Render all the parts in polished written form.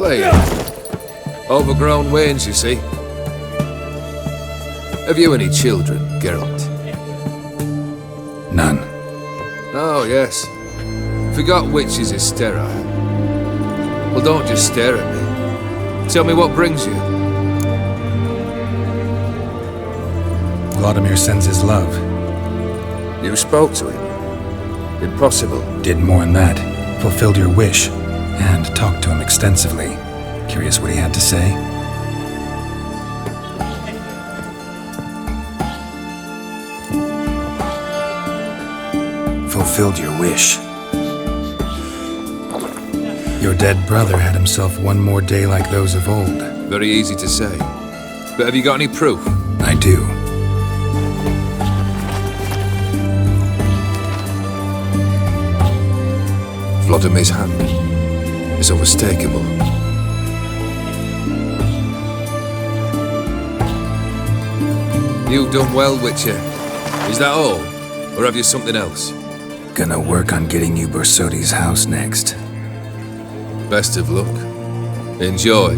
Playing. Overgrown wains, you see. Have you any children, Geralt? None. Oh, yes. Forgot witches is sterile. Well, don't just stare at me. Tell me what brings you. Vladimir sends his love. You spoke to him. Impossible. Did more than that. Fulfilled your wish. And talked to him extensively. Curious what he had to say? Fulfilled your wish. Your dead brother had himself one more day like those of old. Very easy to say. But have you got any proof? I do. Vladimir's hand is unmistakable. You've done well, Witcher. Is that all? Or have you something else? Gonna work on getting you Borsodi's house next. Best of luck. Enjoy.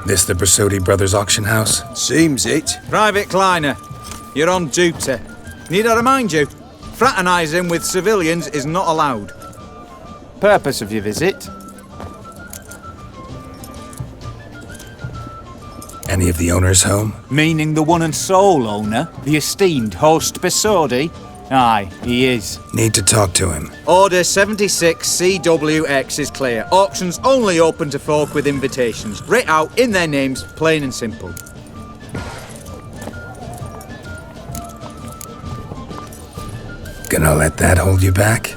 This the Borsodi Brothers auction house? Seems it. Private Kleiner, you're on duty. Need I remind you? Fraternising with civilians is not allowed. Purpose of your visit? Any of the owners home? Meaning the one and sole owner, the esteemed host Borsodi? Aye, he is. Need to talk to him. Order 76 CWX is clear. Auctions only open to folk with invitations. Writ out in their names, plain and simple. Gonna let that hold you back?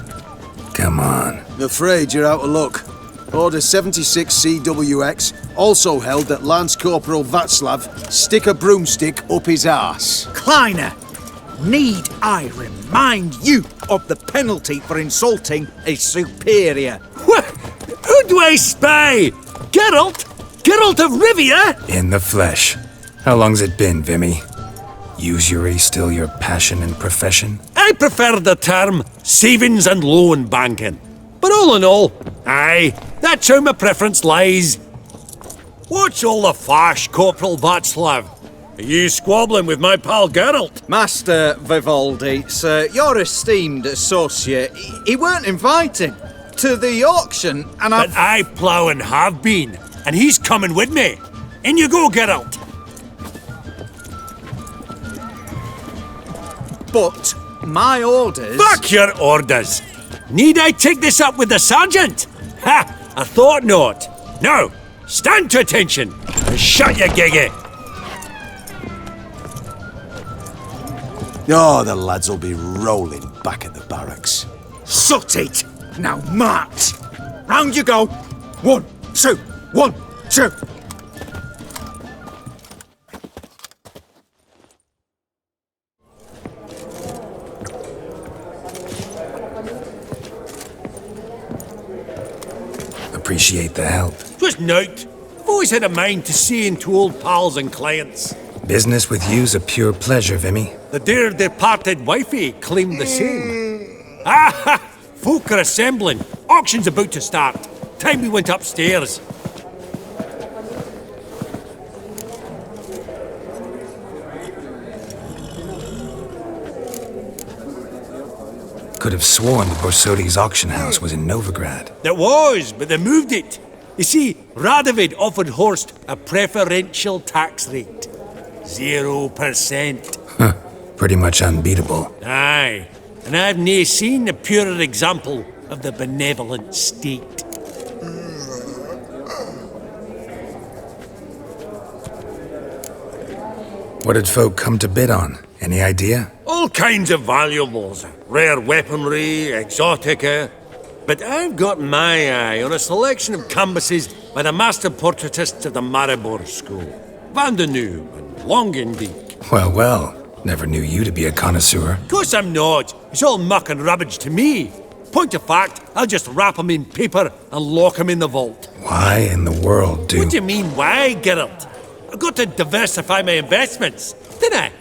Come on. I'm afraid you're out of luck. Order 76 CWX also held that Lance Corporal Václav stick a broomstick up his arse. Kleiner, need I remind you of the penalty for insulting a superior? Who do I spy? Geralt? Geralt of Rivia? In the flesh. How long's it been, Vimy? Usury still your passion and profession? I prefer the term savings and loan banking. But all in all, aye, that's how my preference lies. What's all the fash, Corporal Václav? Are you squabbling with my pal Geralt? Master Vivaldi, sir, your esteemed associate, he weren't invited to the auction, and But I plough and have been, and he's coming with me. In you go, Geralt. But my orders... Fuck your orders! Need I take this up with the sergeant? Ha! I thought not. Now, stand to attention and shut your giggy. Oh, the lads will be rolling back at the barracks. Sut it! Now march! Round you go! 1, 2, 1, 2! Appreciate the help. Twas nought. I've always had a mind to see into old pals and clients. Business with you's a pure pleasure, Vimy. The dear departed wifey claimed the same. Ah! Folk are assembling. Auction's about to start. Time we went upstairs. Could have sworn the Borsodi's auction house was in Novigrad. There was, but they moved it. You see, Radovid offered Horst a preferential tax rate. 0%. Huh. Pretty much unbeatable. Aye, and I've nae seen a purer example of the benevolent state. What did folk come to bid on? Any idea? All kinds of valuables. Rare weaponry, exotica. But I've got my eye on a selection of canvases by the master portraitists of the Maribor School. Van de Noob and Longenbeek. Well, well. Never knew you to be a connoisseur. Of course I'm not. It's all muck and rubbish to me. Point of fact, I'll just wrap 'em in paper and lock 'em in the vault. Why in the world do... What do you mean, why, Geralt? I've got to diversify my investments, didn't I?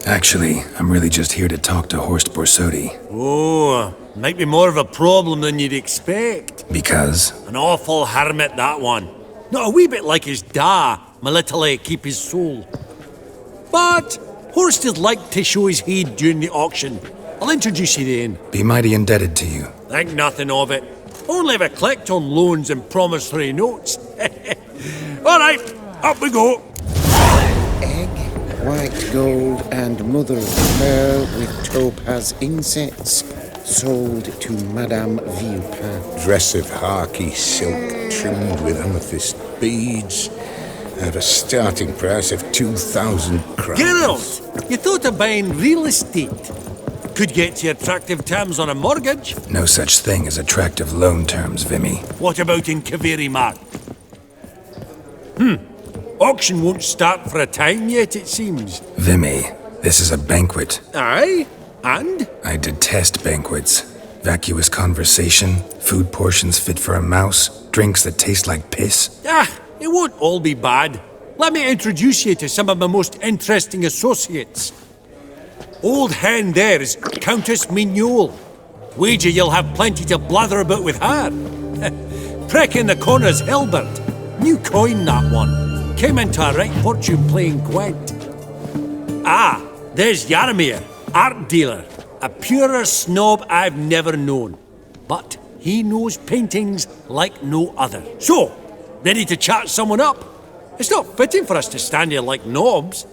Actually, I'm really just here to talk to Horst Borsodi. Oh, Might be more of a problem than you'd expect. Because? An awful hermit, that one. Not a wee bit like his da, my little keep his soul. But Horst'd like to show his heed during the auction. I'll introduce you then. Be mighty indebted to you. Think nothing of it. Only if I collect on loans and promissory notes. All right, up we go. Egg, white gold, and mother of pearl with topaz insets. Sold to Madame Villepin. Dress of harky silk trimmed with amethyst beads at a starting price of 2,000 crowns. Geralt, you thought of buying real estate. Could get you attractive terms on a mortgage. No such thing as attractive loan terms, Vimy. What about in Kaveri Mark? Auction won't start for a time yet, it seems. Vimy, this is a banquet. Aye? And? I detest banquets. Vacuous conversation, food portions fit for a mouse, drinks that taste like piss. It won't all be bad. Let me introduce you to some of my most interesting associates. Old hen there is Countess Mignole. Wager you'll have plenty to blather about with her. Prick in the corner's Hilbert. New coin, that one. Came into a right fortune playing Gwent. There's Jaromir, art dealer. A purer snob I've never known. But he knows paintings like no other. So, ready to chat someone up? It's not fitting for us to stand here like knobs.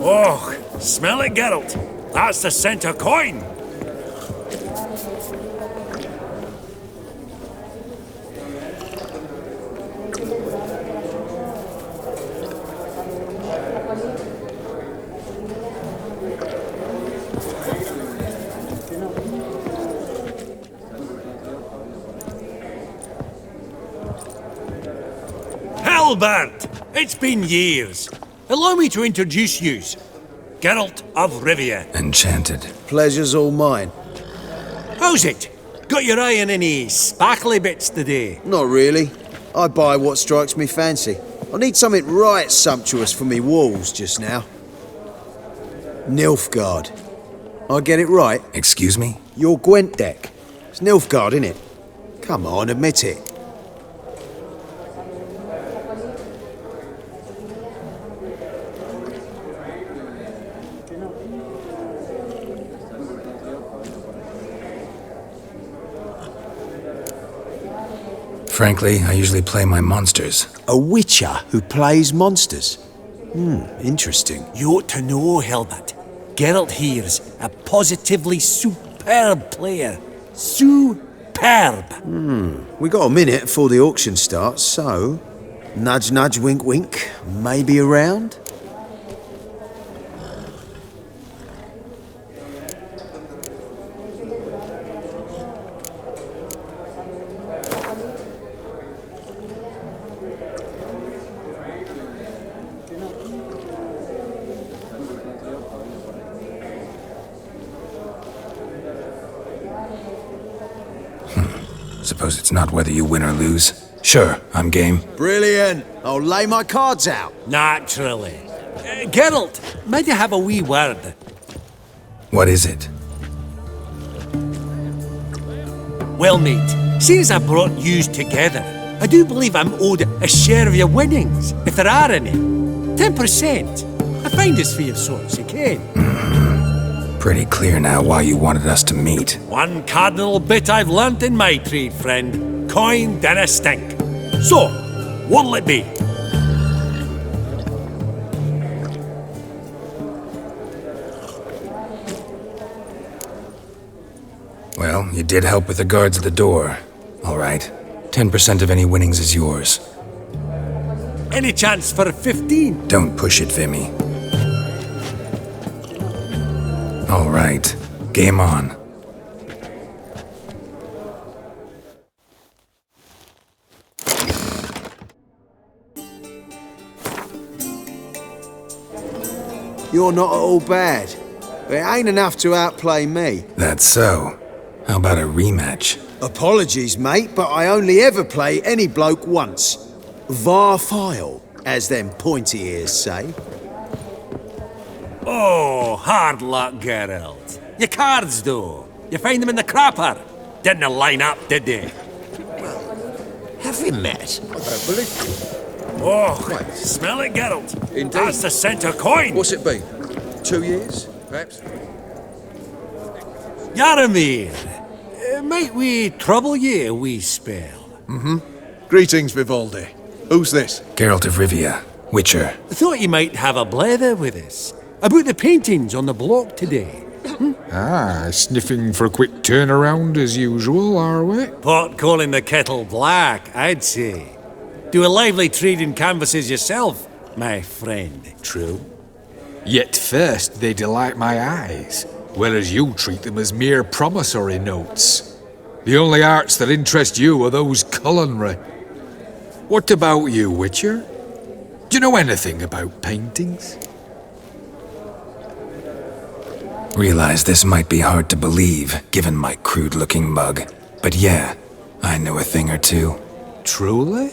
Oh, smell it, Geralt. That's the center coin. Albert! It's been years. Allow me to introduce yous. Geralt of Rivia. Enchanted. Pleasure's all mine. How's it? Got your eye on any sparkly bits today? Not really. I buy what strikes me fancy. I need something right sumptuous for me walls just now. Nilfgaard. I get it right? Excuse me? Your Gwent deck. It's Nilfgaard, innit? Come on, admit it. Frankly, I usually play my monsters. A witcher who plays monsters? Interesting. You ought to know, Hilbert. Geralt here's a positively superb player. Superb! We got a minute before the auction starts, so... Nudge, nudge, wink, wink. Maybe around? Suppose it's not whether you win or lose. Sure, I'm game. Brilliant! I'll lay my cards out. Naturally. Geralt, might I have a wee word? What is it? Well, mate, seeing as I brought yous together, I do believe I'm owed a share of your winnings, if there are any. 10%. A finder's fee of sorts, you can. Pretty clear now why you wanted us to meet. One cardinal bit I've learnt in my trade, friend. Coin dinna stink. So, what'll it be? Well, you did help with the guards at the door. All right. 10% of any winnings is yours. Any chance for 15? Don't push it, Vimy. All right. Game on. You're not at all bad. But it ain't enough to outplay me. That's so. How about a rematch? Apologies, mate, but I only ever play any bloke once. Var file, as them pointy ears say. Oh, hard luck, Geralt. Your cards, though. You find them in the crapper. Didn't line up, did they? Have we met? I don't believe it. Oh, smell it, Geralt. Indeed. That's the centre coin. What's it been? 2 years, perhaps? Yaramir, might we trouble ye a wee spell? Greetings, Vivaldi. Who's this? Geralt of Rivia, Witcher. Thought you might have a blether with us. About the paintings on the block today. Ah, sniffing for a quick turnaround as usual, are we? Pot calling the kettle black, I'd say. Do a lively trade in canvases yourself, my friend. True. Yet first they delight my eyes, whereas you treat them as mere promissory notes. The only arts that interest you are those culinary. What about you, Witcher? Do you know anything about paintings? Realize this might be hard to believe, given my crude-looking mug. But yeah, I know a thing or two. Truly?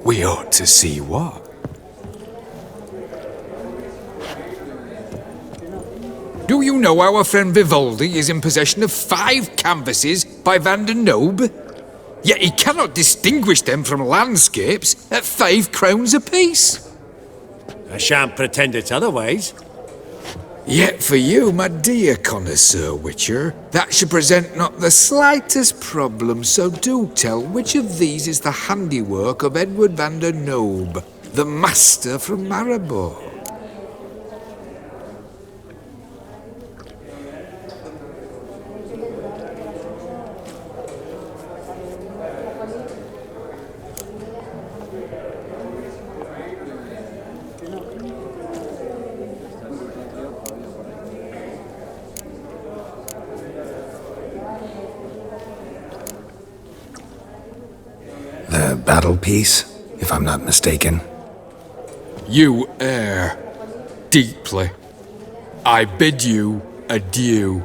We ought to see what. Do you know our friend Vivaldi is in possession of 5 canvases by Van der Nobe? Yet he cannot distinguish them from landscapes at 5 crowns apiece. I shan't pretend it's otherwise. Yet for you, my dear connoisseur Witcher, that should present not the slightest problem, so do tell which of these is the handiwork of Edward van der Nobe, the master from Maribor. The battle piece, if I'm not mistaken. You err deeply. I bid you adieu.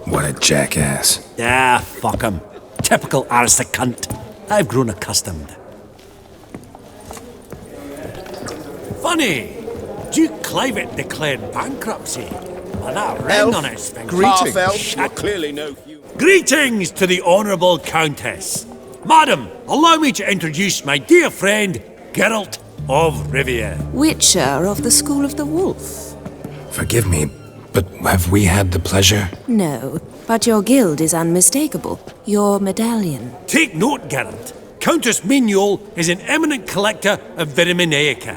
What a jackass. Ah, fuck him. Typical aristocrat. I've grown accustomed. Funny, Duke Clivet declared bankruptcy. With that ring on his finger. Greetings. Shut. Greetings to the Honourable Countess. Madam, allow me to introduce my dear friend, Geralt of Rivia. Witcher of the School of the Wolf. Forgive me, but have we had the pleasure? No, but your guild is unmistakable. Your medallion. Take note, Geralt. Countess Mignol is an eminent collector of vitaminaica.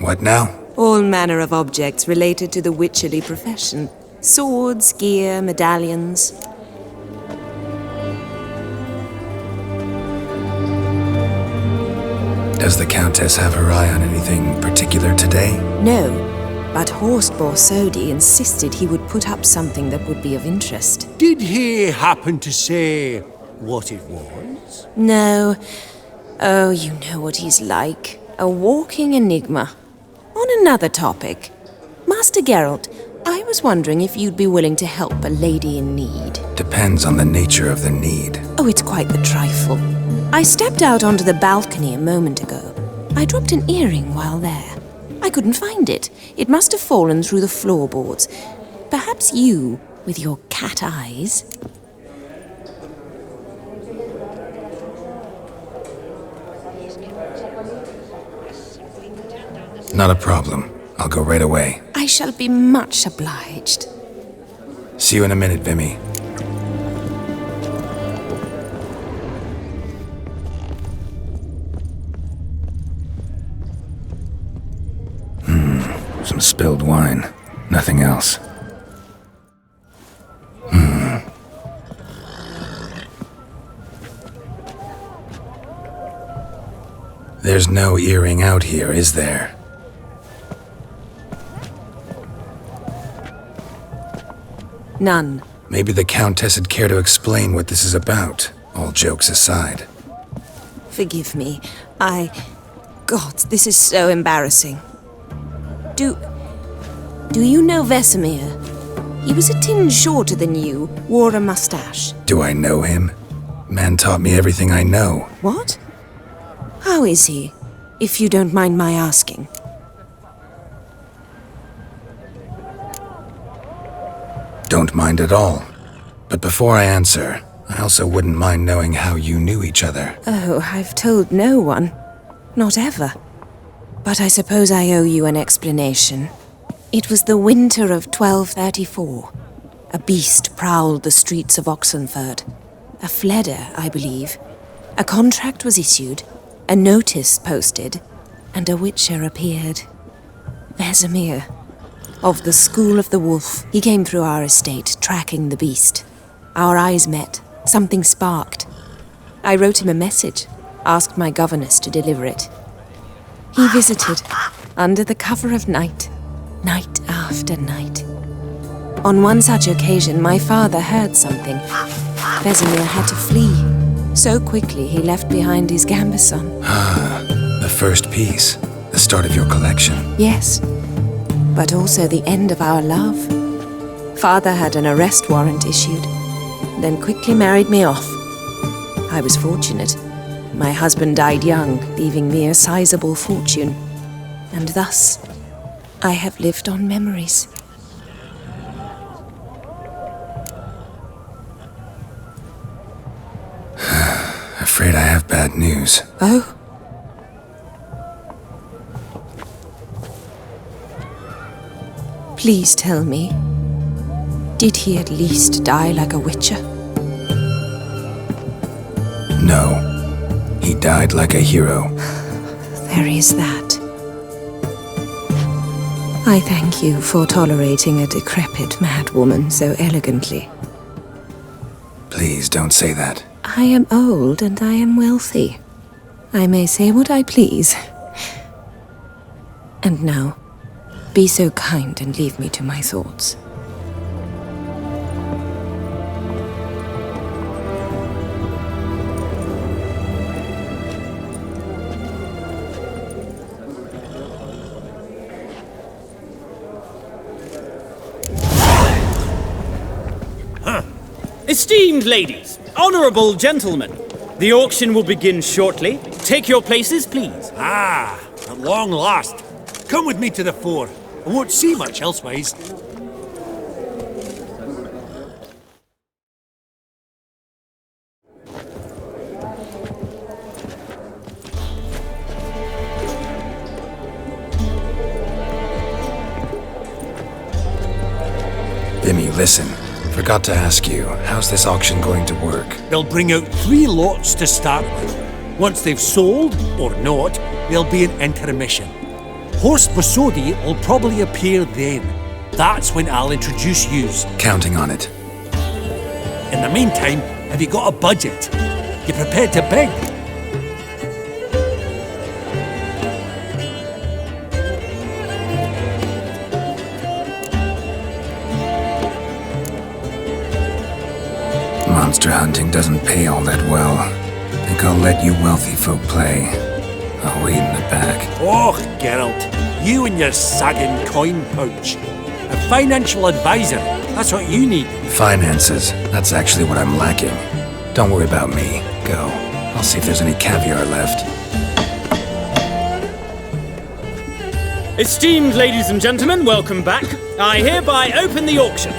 What now? All manner of objects related to the witcherly profession. Swords, gear, medallions. Does the Countess have her eye on anything particular today? No, but Horst Borsodi insisted he would put up something that would be of interest. Did he happen to say what it was? No. Oh, you know what he's like. A walking enigma. On another topic, Master Geralt, I was wondering if you'd be willing to help a lady in need. Depends on the nature of the need. Oh, it's quite the trifle. I stepped out onto the balcony a moment ago. I dropped an earring while there. I couldn't find it. It must have fallen through the floorboards. Perhaps you, with your cat eyes... Not a problem. I'll go right away. I shall be much obliged. See you in a minute, Vimy. Some spilled wine. Nothing else. There's no earring out here, is there? None. Maybe the Countess would care to explain what this is about, all jokes aside. Forgive me. God, this is so embarrassing. Do you know Vesemir? He was a tinge shorter than you, wore a mustache. Do I know him? Man taught me everything I know. What? How is he? if you don't mind my asking. Don't mind at all. But before I answer, I also wouldn't mind knowing how you knew each other. Oh, I've told no one. Not ever. But I suppose I owe you an explanation. It was the winter of 1234. A beast prowled the streets of Oxenford. A fledder, I believe. A contract was issued, a notice posted, and a witcher appeared. Vesemir, of the School of the Wolf. He came through our estate, tracking the beast. Our eyes met. Something sparked. I wrote him a message, asked my governess to deliver it. He visited, under the cover of night, night after night. On one such occasion, my father heard something. Vesemir had to flee. So quickly, he left behind his gambeson. Ah, the first piece. The start of your collection. Yes, but also the end of our love. Father had an arrest warrant issued, then quickly married me off. I was fortunate. My husband died young, leaving me a sizable fortune. And thus, I have lived on memories. Afraid I have bad news. Oh? Please tell me, did he at least die like a witcher? No. He died like a hero. There is that. I thank you for tolerating a decrepit madwoman so elegantly. Please don't say that. I am old and I am wealthy. I may say what I please. And now, be so kind and leave me to my thoughts. Esteemed ladies, honorable gentlemen, the auction will begin shortly. Take your places, please. Ah, at long last. Come with me to the fore. I won't see much elsewise. Bimmy, listen. Forgot to ask you, how's this auction going to work? They'll bring out 3 lots to start with. Once they've sold, or not, there'll be an intermission. Horse Borsodi will probably appear then. That's when I'll introduce yous. Counting on it. In the meantime, have you got a budget? You prepared to beg? Monster hunting doesn't pay all that well. Think I'll let you wealthy folk play. I'll wait in the back. Oh, Geralt, you and your sagging coin pouch. A financial advisor, that's what you need. Finances, that's actually what I'm lacking. Don't worry about me. Go. I'll see if there's any caviar left. Esteemed ladies and gentlemen, welcome back. I hereby open the auction.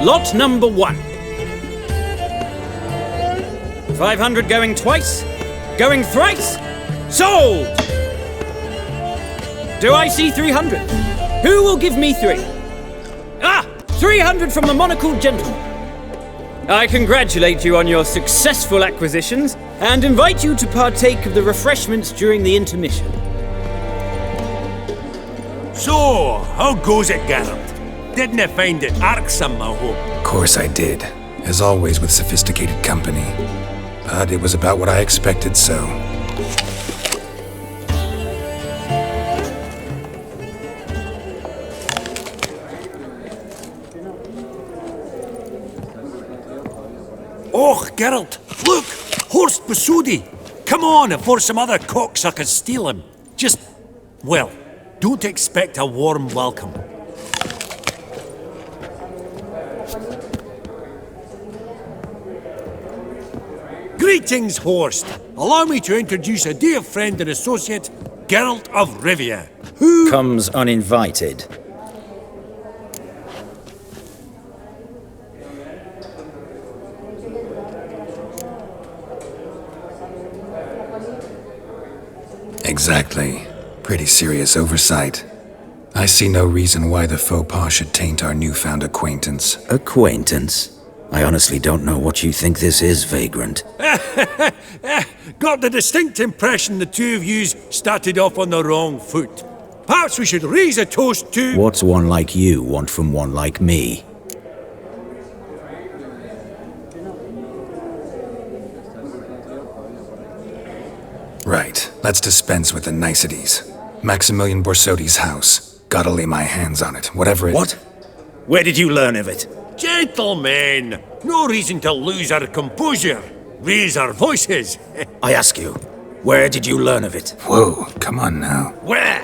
Lot number 1. 500 going twice, going thrice, sold! Do I see 300? Who will give me 3? 300 from the monocled gentleman. I congratulate you on your successful acquisitions and invite you to partake of the refreshments during the intermission. So, how goes it, Geralt? Didn't you find it irksome, I hope? Of course I did. As always with sophisticated company. But it was about what I expected, so... Oh, Geralt, look! Horse Borsodi! Come on, before some other cocksuckers steal him. Just, well, don't expect a warm welcome. Greetings, Horst. Allow me to introduce a dear friend and associate, Geralt of Rivia, who comes uninvited. Exactly. Pretty serious oversight. I see no reason why the faux pas should taint our newfound acquaintance. Acquaintance? I honestly don't know what you think this is, Vagrant. Got the distinct impression the two of yous started off on the wrong foot. Perhaps we should raise a toast to... What's one like you want from one like me? Right. Let's dispense with the niceties. Maximilian Borsodi's house. Gotta lay my hands on it, whatever it... What? Where did you learn of it? Gentlemen, no reason to lose our composure. Raise our voices. I ask you, where did you learn of it? Whoa, come on now. Where?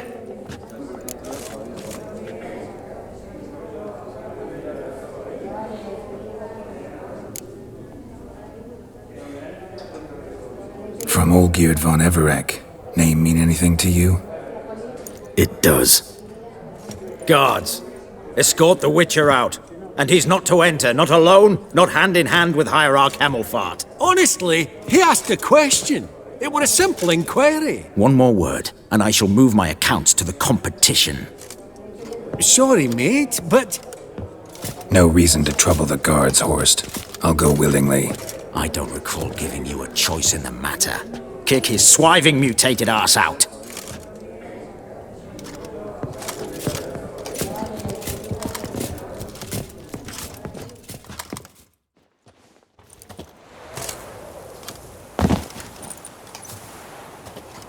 From Olgierd von Everec. Name mean anything to you? It does. Guards, escort the Witcher out. And he's not to enter, not alone, not hand in hand with Hierarch Hamilfart. Honestly, he asked a question. It were a simple inquiry. One more word, and I shall move my accounts to the competition. Sorry, mate, but... No reason to trouble the guards, Horst. I'll go willingly. I don't recall giving you a choice in the matter. Kick his swiving mutated ass out.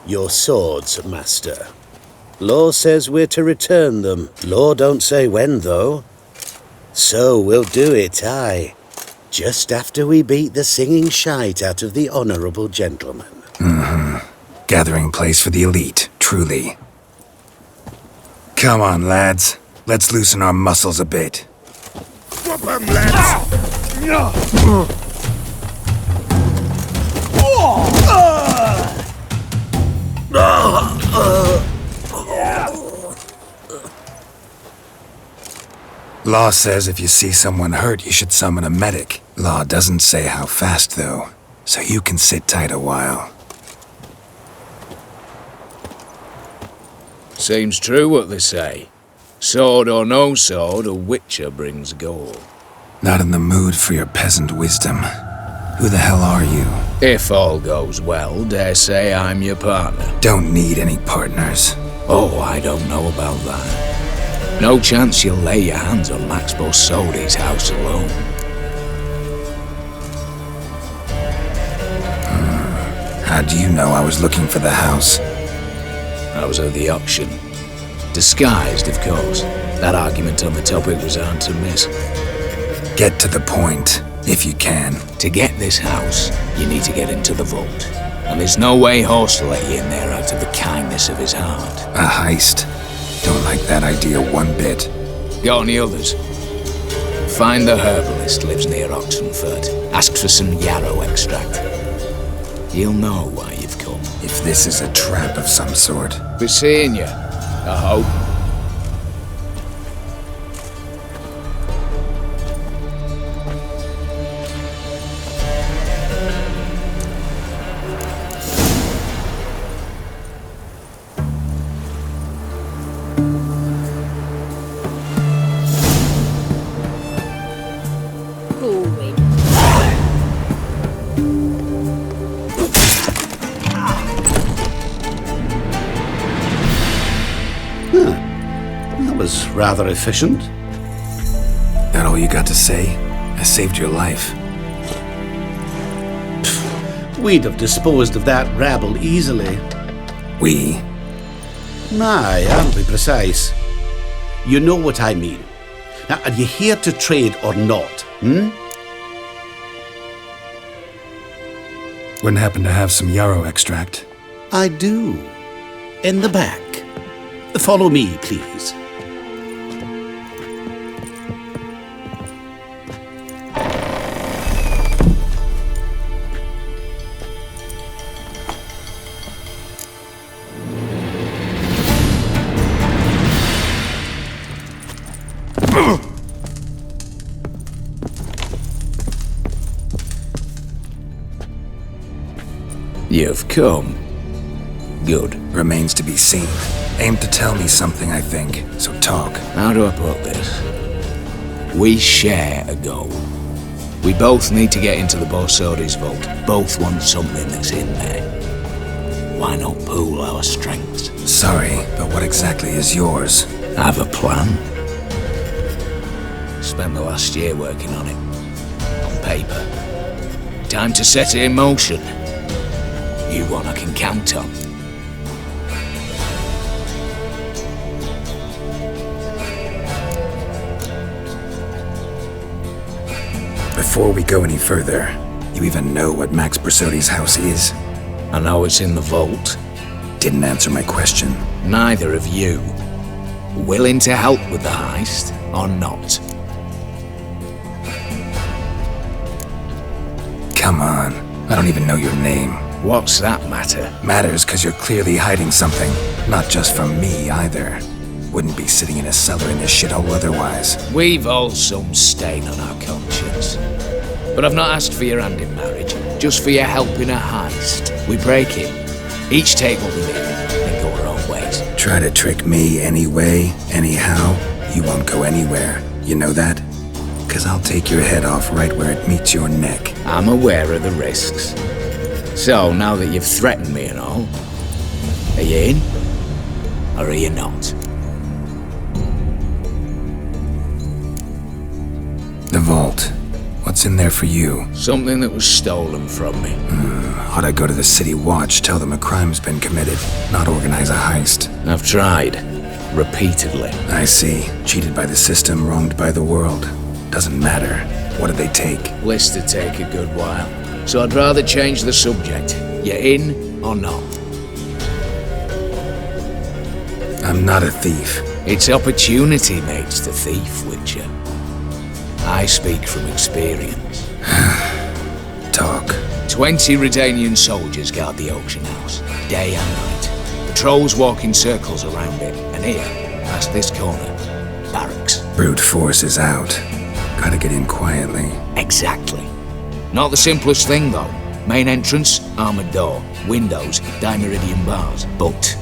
Your swords, master. Law says we're to return them. Law don't say when, though. So we'll do it, aye. Just after we beat the singing shite out of the honourable gentleman. Mm-hmm. Gathering place for the elite, truly. Come on, lads. Let's loosen our muscles a bit. Whoop 'em, lads! Law says if you see someone hurt, you should summon a medic. Law doesn't say how fast, though, so you can sit tight a while. Seems true what they say. Sword or no sword, a witcher brings gold. Not in the mood for your peasant wisdom. Who the hell are you? If all goes well, dare say I'm your partner. Don't need any partners. Oh, I don't know about that. No chance you'll lay your hands on Max Borsodi's house alone. How do you know I was looking for the house? I was at the auction. Disguised, of course. That argument on the topic was hard to miss. Get to the point, if you can. To get this house, you need to get into the vault. And there's no way Horst will let you in there out of the kindness of his heart. A heist? Don't like that idea one bit. Got any others? Find the herbalist lives near Oxenford. Ask for some yarrow extract. He'll know why you've come. If this is a trap of some sort. Be seeing you, I hope. Rather efficient. That all you got to say? I saved your life. We'd have disposed of that rabble easily. We? Aye, I'll be precise. You know what I mean. Now, are you here to trade or not, Wouldn't happen to have some yarrow extract? I do. In the back. Follow me, please. You've come. Good. Remains to be seen. Aim to tell me something, I think, so talk. How do I put this? We share a goal. We both need to get into the Borsodi's vault. Both want something that's in there. Why not pool our strengths? Sorry, but what exactly is yours? I have a plan. Spent the last year working on it. On paper. Time to set it in motion. You one I can count on. Before we go any further, you even know what Max Borsodi's house is? I know it's in the vault. Didn't answer my question. Neither of you. Willing to help with the heist, or not? Come on. I don't even know your name. What's that matter? Matters because you're clearly hiding something. Not just from me, either. Wouldn't be sitting in a cellar in this shithole otherwise. We've all some stain on our conscience. But I've not asked for your hand in marriage, just for your help in a heist. We break it. Each take what we need, and go our own ways. Try to trick me anyway, anyhow, you won't go anywhere. You know that? 'Cause I'll take your head off right where it meets your neck. I'm aware of the risks. So, now that you've threatened me and all, are you in? Or are you not? The vault. What's in there for you? Something that was stolen from me. Ought I go to the city watch, tell them a crime's been committed, not organize a heist? I've tried. Repeatedly. I see. Cheated by the system, wronged by the world. Doesn't matter. What did they take? List to take a good while. So I'd rather change the subject. You in or not? I'm not a thief. It's opportunity makes the thief, Witcher. I speak from experience. Talk. 20 Redanian soldiers guard the auction house, day and night. Patrols walk in circles around it, and here, past this corner, barracks. Brute force is out. Gotta get in quietly. Exactly. Not the simplest thing, though. Main entrance, armored door, windows, dimeridian bars. But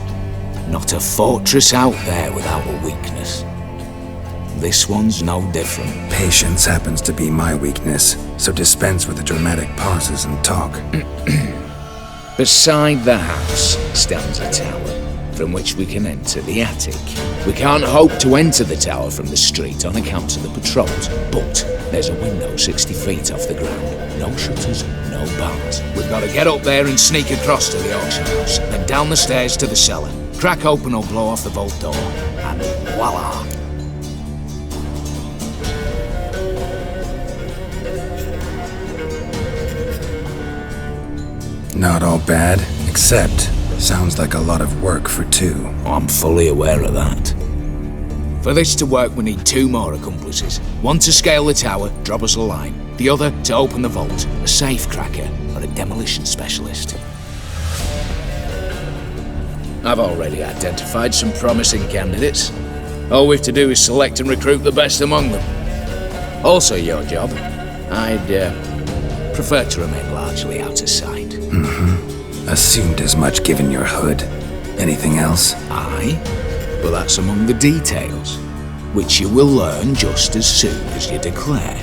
not a fortress out there without a weakness. This one's no different. Patience happens to be my weakness, so dispense with the dramatic pauses and talk. Beside the house stands a tower, from which we can enter the attic. We can't hope to enter the tower from the street on account of the patrols, but there's a window 60 feet off the ground. No shutters, no bars. We've got to get up there and sneak across to the auction house, then down the stairs to the cellar. Crack open or blow off the vault door, and voila! Not all bad, except sounds like a lot of work for two. I'm fully aware of that. For this to work, we need 2 more accomplices. One to scale the tower, drop us a line. The other to open the vault, a safe cracker or a demolition specialist. I've already identified some promising candidates. All we've to do is select and recruit the best among them. Also your job. I'd prefer to remain largely out of sight. Assumed as much given your hood. Anything else? Aye, but that's among the details, which you will learn just as soon as you declare.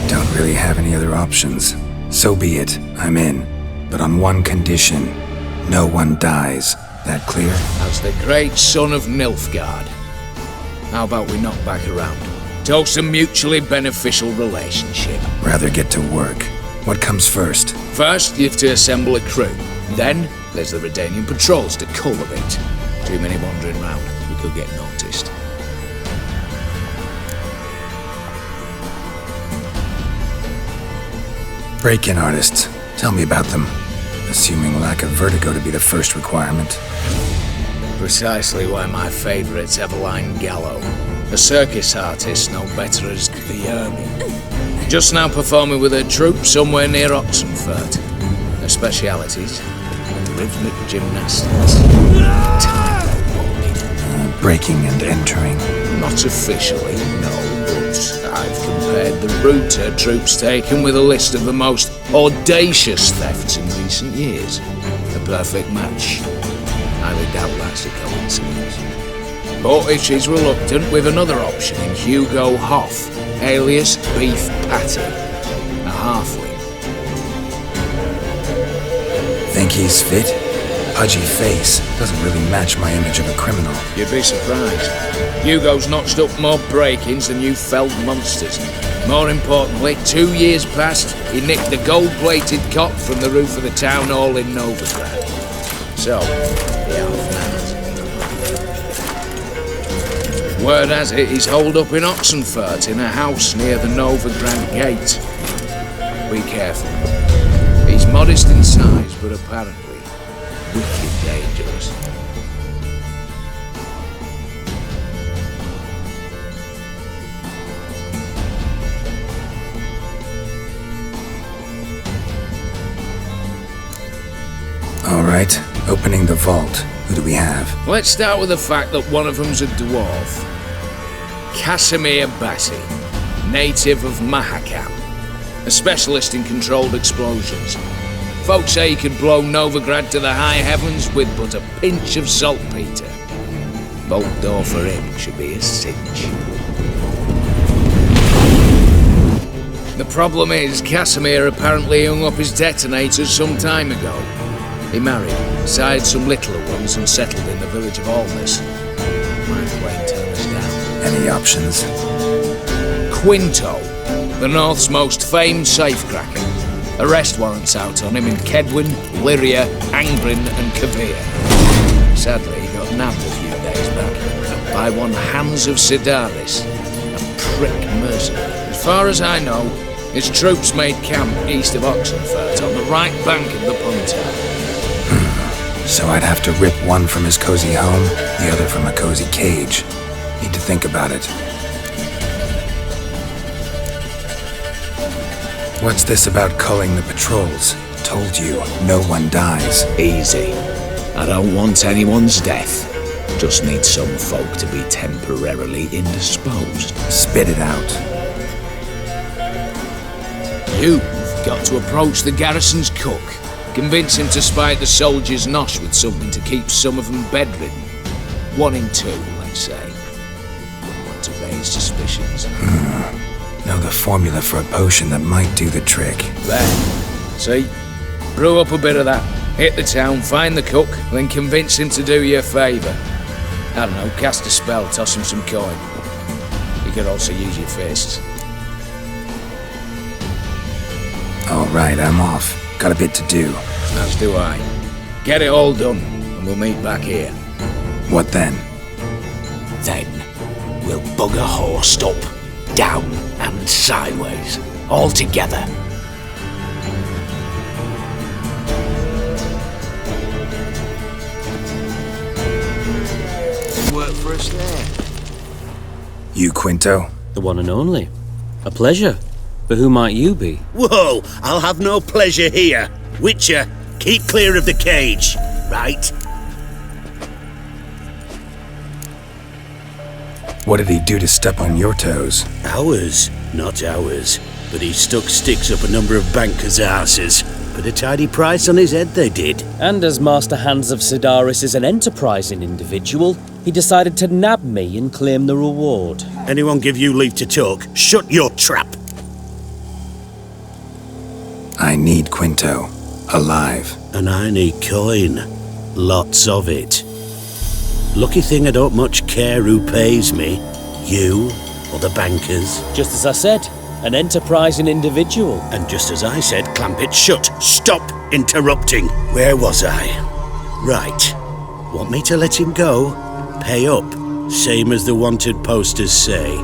Don't really have any other options. So be it, I'm in. But on one condition. No one dies. That clear? As the great son of Nilfgaard. How about we knock back around? Toast a mutually beneficial relationship. Rather get to work. What comes first? First, you have to assemble a crew. Then, there's the Redanian patrols to cull a bit. Too many wandering round. We could get noticed. Break-in artists. Tell me about them. Assuming lack of vertigo to be the first requirement. Precisely why my favourite's Eveline Gallo. A circus artist no better as the Ermine. Just now performing with her troupe somewhere near Oxenfurt. Her specialities? Rhythmic gymnastics. Tightrope walking. Breaking and entering. Not officially, no, but I've compared the route her troops taken with a list of the most audacious thefts in recent years. A perfect match. Highly doubt that's a coincidence. But if she's reluctant, with another option in Hugo Hoff, alias Beef Patty, a halfling. Think he's fit? Pudgy face doesn't really match my image of a criminal. You'd be surprised. Hugo's notched up more break-ins than you felled monsters. More importantly, 2 years past, he nicked a gold-plated cot from the roof of the town hall in Novigrad. So, the half-man. Word has it he's holed up in Oxenfurt in a house near the Novigrad gate. Be careful. He's modest in size, but apparently wicked dangerous. All right, opening the vault. Who do we have? Let's start with the fact that one of them's a dwarf. Casimir Bassi, native of Mahakam, a specialist in controlled explosions. Folks say he could blow Novigrad to the high heavens with but a pinch of saltpeter. Vault door for him should be a cinch. The problem is, Casimir apparently hung up his detonators some time ago. He married, sired some littler ones, and settled in the village of Alness. Might Wayne turn us down. Any options? Quinto, the North's most famed safecracker. Arrest warrants out on him in Kedwin, Lyria, Angrin and Kavir. Sadly, he got nabbed a few days back by one Hans of Sidaris, a prick mercenary. As far as I know, his troops made camp east of Oxenfurt on the right bank of the Punta. So I'd have to rip one from his cozy home, the other from a cozy cage. Need to think about it. What's this about culling the patrols? Told you, no one dies. Easy. I don't want anyone's death. Just need some folk to be temporarily indisposed. Spit it out. You've got to approach the garrison's cook. Convince him to spite the soldiers' nosh with something to keep some of them bedridden. 1 in 2, let's say. Wouldn't want to raise suspicions. Know the formula for a potion that might do the trick. There. See? Brew up a bit of that. Hit the town, find the cook, then convince him to do you a favour. I don't know, cast a spell, toss him some coin. You could also use your fists. All right, I'm off. Got a bit to do. As do I. Get it all done, and we'll meet back here. What then? Then, we'll bugger horsed up, down and sideways, all together. Work for us there. You, Quinto? The one and only. A pleasure. But who might you be? Whoa! I'll have no pleasure here. Witcher, keep clear of the cage, right? What did he do to step on your toes? Ours, not ours. But he stuck sticks up a number of bankers' asses. Put a tidy price on his head, they did. And as Master Hans of Sidaris is an enterprising individual, he decided to nab me and claim the reward. Anyone give you leave to talk? Shut your trap! I need Quinto. Alive. And I need coin. Lots of it. Lucky thing I don't much care who pays me. You or the bankers. Just as I said, an enterprising individual. And just as I said, clamp it shut. Stop interrupting. Where was I? Right. Want me to let him go? Pay up. Same as the wanted posters say.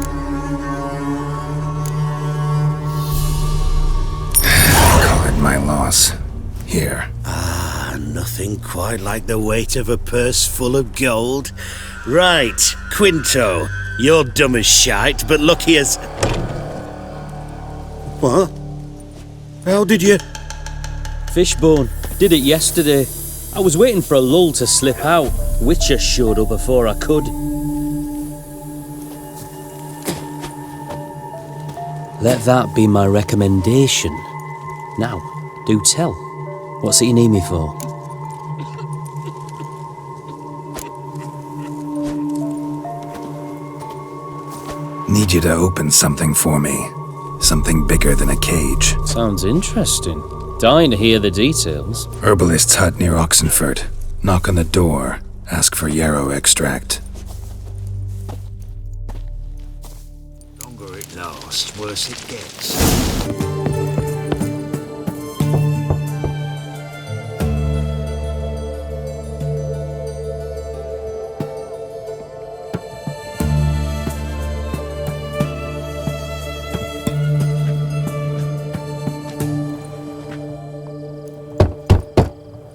My loss. Here. Ah, nothing quite like the weight of a purse full of gold. Right, Quinto, you're dumb as shite, but lucky as... What? How did you... Fishbone. Did it yesterday. I was waiting for a lull to slip out. Witcher showed up before I could. Let that be my recommendation. Now, do tell. What's it you need me for? Need you to open something for me. Something bigger than a cage. Sounds interesting. Dying to hear the details. Herbalist's hut near Oxenford. Knock on the door. Ask for yarrow extract. The longer it lasts, worse it gets.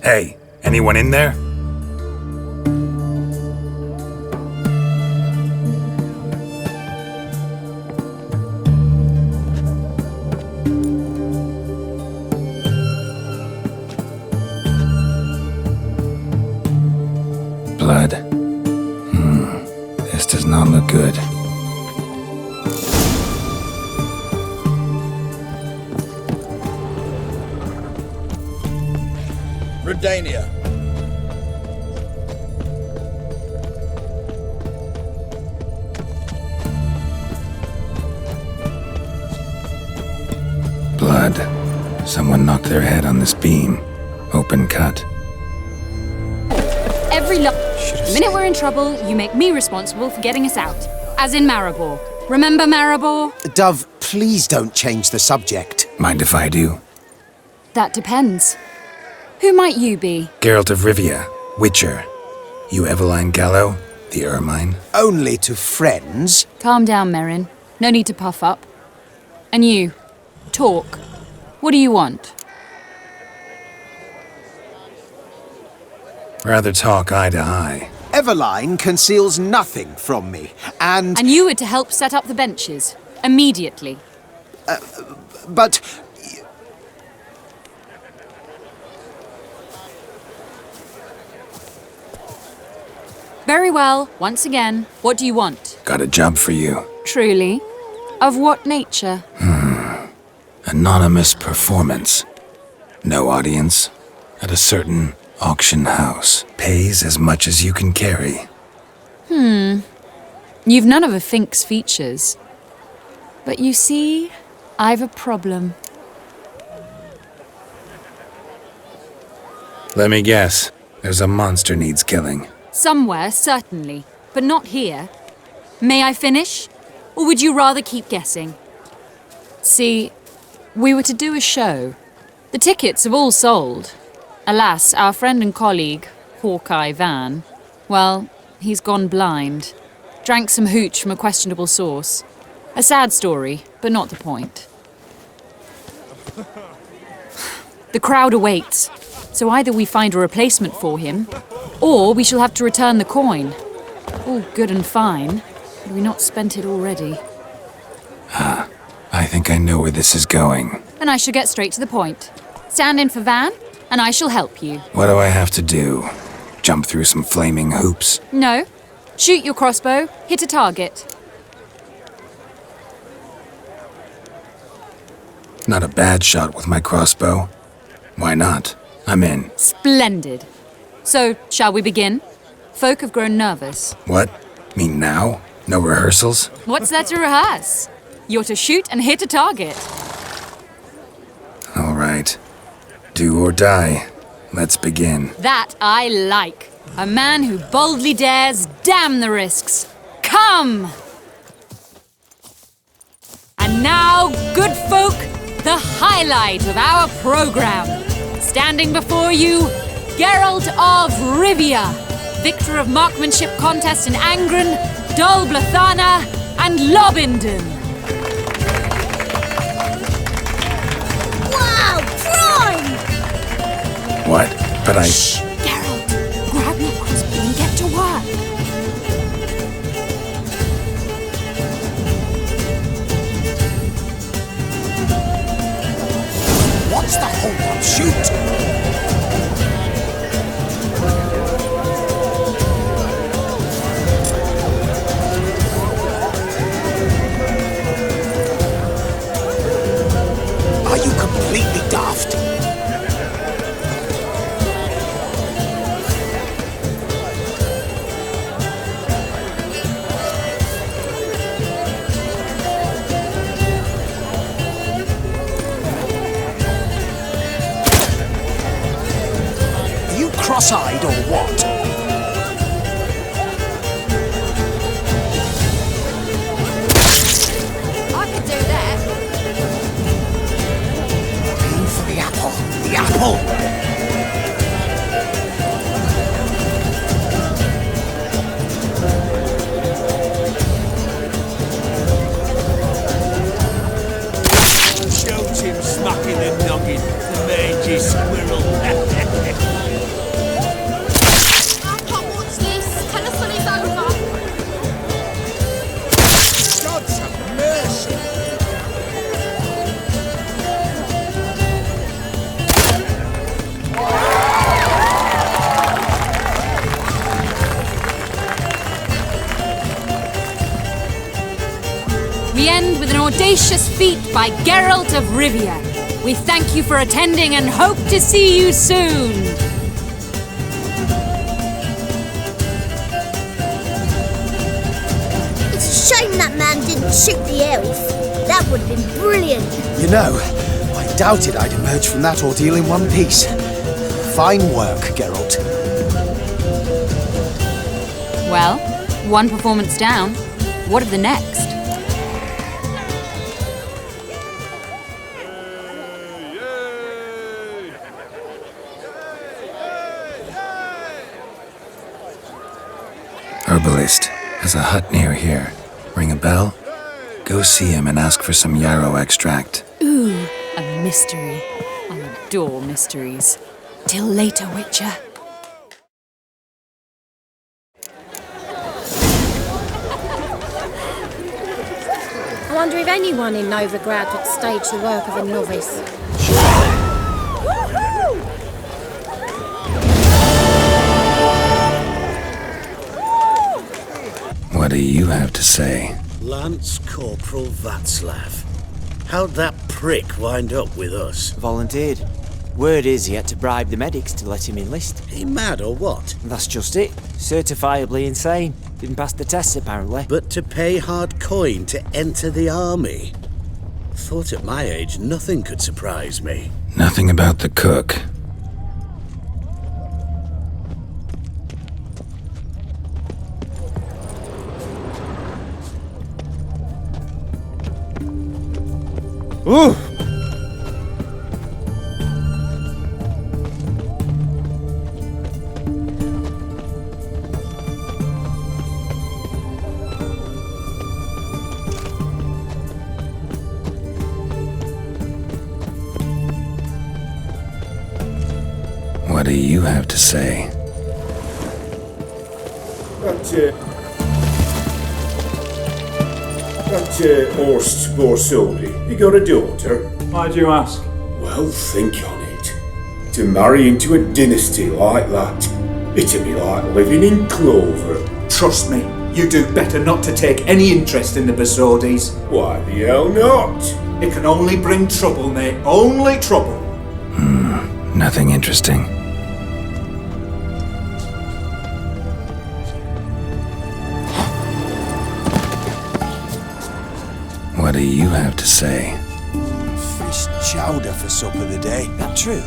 Hey, anyone in there? Blood. This does not look good. Redania. Blood. Someone knocked their head on this beam. Open cut. The minute we're in trouble, you make me responsible for getting us out. As in Maribor. Remember Maribor? Dove, please don't change the subject. Mind if I do? That depends. Who might you be? Geralt of Rivia, Witcher. You Eveline Gallo, the Ermine? Only to friends. Calm down, Merrin. No need to puff up. And you, talk. What do you want? Rather talk eye to eye. Eveline conceals nothing from me, and... And you were to help set up the benches. Immediately. But... Very well. Once again, what do you want? Got a job for you. Truly? Of what nature? Anonymous performance. No audience. At a certain auction house. Pays as much as you can carry. You've none of a Fink's features. But you see, I've a problem. Let me guess. There's a monster needs killing. Somewhere, certainly. But not here. May I finish? Or would you rather keep guessing? See, we were to do a show. The tickets have all sold. Alas, our friend and colleague, Hawkeye Van, well, he's gone blind. Drank some hooch from a questionable source. A sad story, but not the point. The crowd awaits, so either we find a replacement for him, or we shall have to return the coin. All good and fine. Had we not spent it already? I think I know where this is going. And I shall get straight to the point. Stand in for Van, and I shall help you. What do I have to do? Jump through some flaming hoops? No. Shoot your crossbow, hit a target. Not a bad shot with my crossbow. Why not? I'm in. Splendid. So, shall we begin? Folk have grown nervous. What? Mean now? No rehearsals? What's there to rehearse? You're to shoot and hit a target. All right. Do or die. Let's begin. That I like. A man who boldly dares, damn the risks. Come! And now, good folk, the highlight of our program. Standing before you, Geralt of Rivia, victor of marksmanship contests in Angren, Dol Blathana, and Lobindon. Wow, prime! What? But I... Shh, Geralt, grab your crossbow and get to work. What's the hold on? Shoot! cross-eyed or what? I could do that. Aim for the apple. The apple! Shout him smacking the noggin, the mangy squirrel. I can't watch this. Tell us when it's over. God's have mercy! We end with an audacious feat by Geralt of Rivia. We thank you for attending and hope to see you soon. It's a shame that man didn't shoot the elf. That would have been brilliant. You know, I doubted I'd emerge from that ordeal in one piece. Fine work, Geralt. Well, one performance down. What of the next? Herbalist has a hut near here. Ring a bell? Go see him and ask for some yarrow extract. Ooh, a mystery. I adore mysteries. Till later, Witcher. I wonder if anyone in Novigrad could stage the work of a novice. What do you have to say? Lance Corporal Václav. How'd that prick wind up with us? Volunteered. Word is he had to bribe the medics to let him enlist. He mad or what? That's just it. Certifiably insane. Didn't pass the tests apparently. But to pay hard coin to enter the army? Thought at my age nothing could surprise me. Nothing about the cook. Ooh! What do you have to say? That Horst Borsodi, he got a daughter. Why'd you ask? Well, think on it. To marry into a dynasty like that, it'd be like living in clover. Trust me, you do better not to take any interest in the Borsodis. Why the hell not? It can only bring trouble, mate. Only trouble. Nothing interesting. What do you have to say? Fish chowder for supper the day. That true?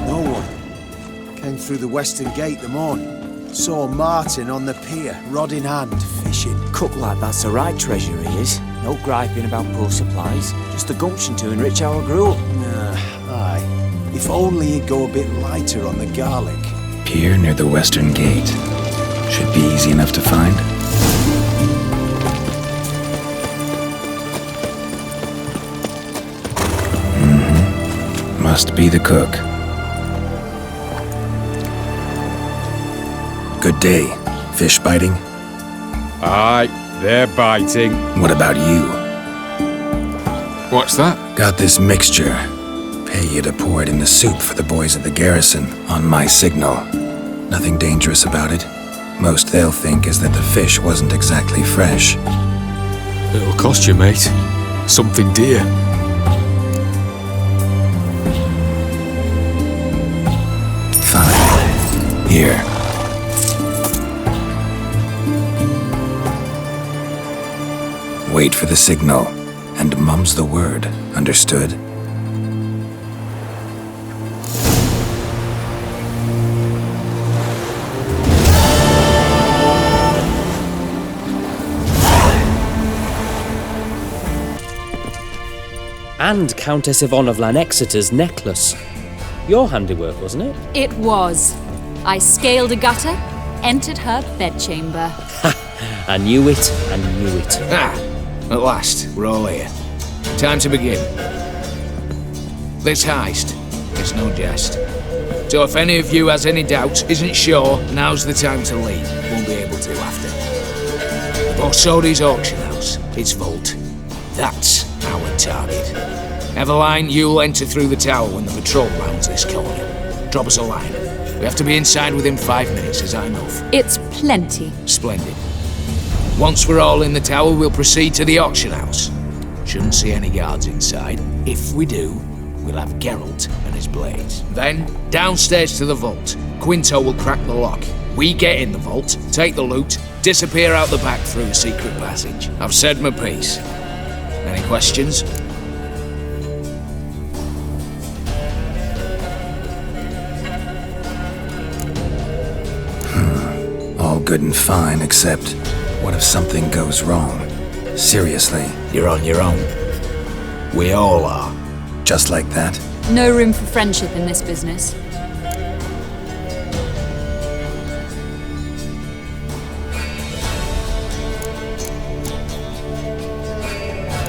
No one. Came through the western gate the morning. Saw Martin on the pier, rod in hand, fishing. Cook like that's the right treasure he is. No griping about poor supplies. Just the gumption to enrich our gruel. Aye. If only he'd go a bit lighter on the garlic. Pier near the western gate. Should be easy enough to find. Must be the cook. Good day. Fish biting? Aye, they're biting. What about you? What's that? Got this mixture. Pay you to pour it in the soup for the boys at the garrison, on my signal. Nothing dangerous about it. Most they'll think is that the fish wasn't exactly fresh. It'll cost you, mate. Something dear. Fine. Here. Wait for the signal, and mum's the word, understood? and Countess Yvonne of Lanexeter's necklace. Your handiwork, wasn't it? It was. I scaled a gutter, entered her bedchamber. I knew it, I knew it. At last, we're all here. Time to begin. This heist is no jest. So if any of you has any doubts, isn't sure, now's the time to leave. Won't be able to after. Borsodi's auction house, its vault. That's our target. Eveline, you'll enter through the tower when the patrol rounds this corner. Drop us a line. We have to be inside within 5 minutes, is that enough? It's plenty. Splendid. Once we're all in the tower, we'll proceed to the auction house. Shouldn't see any guards inside. If we do, we'll have Geralt and his blades. Then, downstairs to the vault. Quinto will crack the lock. We get in the vault, take the loot, disappear out the back through the secret passage. I've said my piece. Any questions? All good and fine, except what if something goes wrong? Seriously. You're on your own. We all are. Just like that? No room for friendship in this business.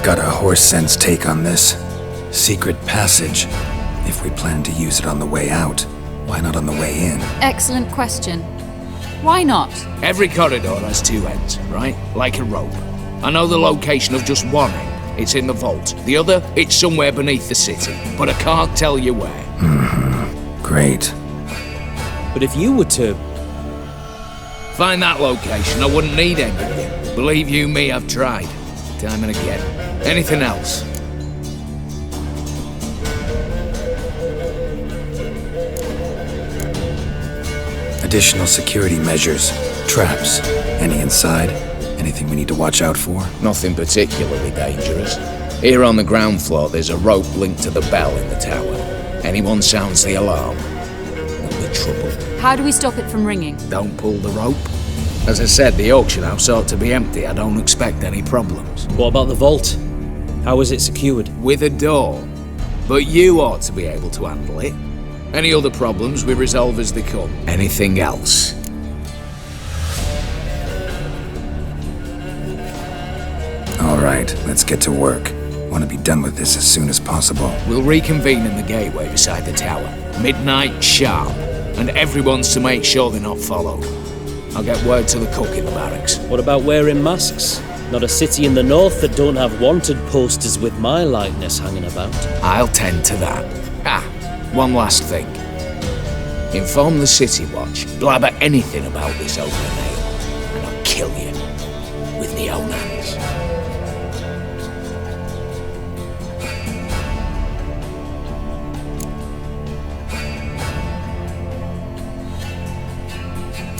Got a horse sense take on this. Secret passage. If we plan to use it on the way out, why not on the way in? Excellent question. Why not? Every corridor has two ends, right? Like a rope. I know the location of just one end. It's in the vault. The other, it's somewhere beneath the city. But I can't tell you where. Great. But if you were to... find that location, I wouldn't need anything. Believe you me, I've tried. Time and again. Anything else? Additional security measures. Traps. Any inside? Anything we need to watch out for? Nothing particularly dangerous. Here on the ground floor, there's a rope linked to the bell in the tower. Anyone sounds the alarm, there'll be trouble. How do we stop it from ringing? Don't pull the rope. As I said, the auction house ought to be empty. I don't expect any problems. What about the vault? How is it secured? With a door. But you ought to be able to handle it. Any other problems we resolve as they come. Anything else? All right, let's get to work. Want to be done with this as soon as possible. We'll reconvene in the gateway beside the tower. Midnight sharp. And everyone's to make sure they're not followed. I'll get word to the cook in the barracks. What about wearing masks? Not a city in the north that don't have wanted posters with my likeness hanging about. I'll tend to that. One last thing. Inform the City Watch. Blabber anything about this open ale, and I'll kill you with my own hands.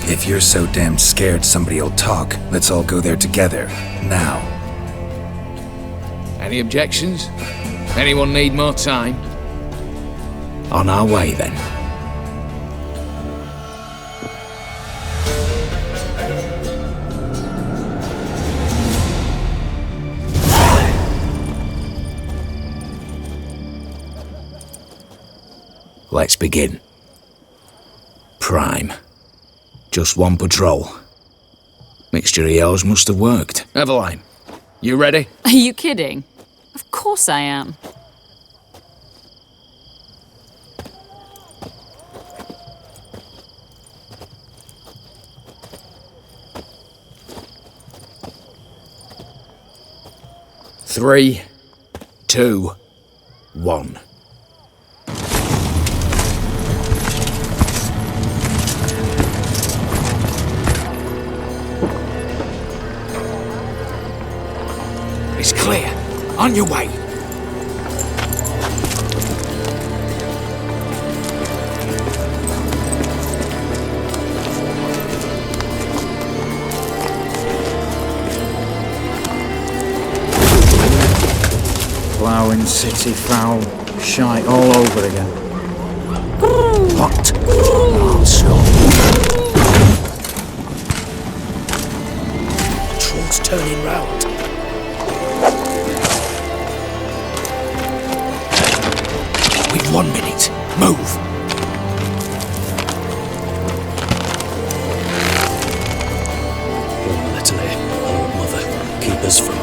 If you're so damn scared somebody'll talk, let's all go there together. Now. Any objections? Anyone need more time? On our way, then. Let's begin. Prime. Just one patrol. Mixture of yours must have worked. Eveline, you ready? Are you kidding? Of course I am. Three, 2, 1. It's clear. On your way. Ploughing city foul. Shite all over again. What? Also. Patrol's turning round. Oh, Natalie, oh, Mother, keep us from...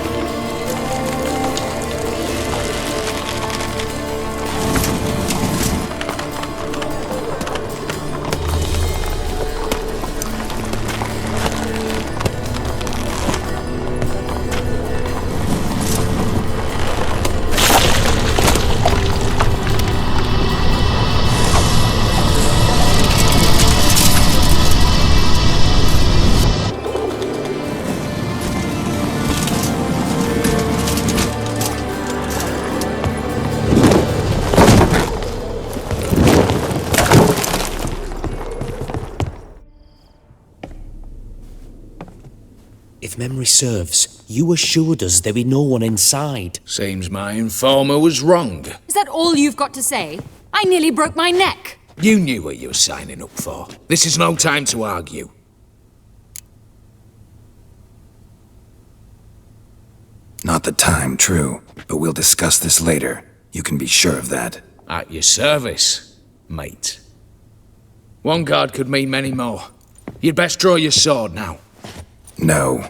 If memory serves, you assured us there be no one inside. Seems my informer was wrong. Is that all you've got to say? I nearly broke my neck. You knew what you were signing up for. This is no time to argue. Not the time, true. But we'll discuss this later. You can be sure of that. At your service, mate. One guard could mean many more. You'd best draw your sword now. No.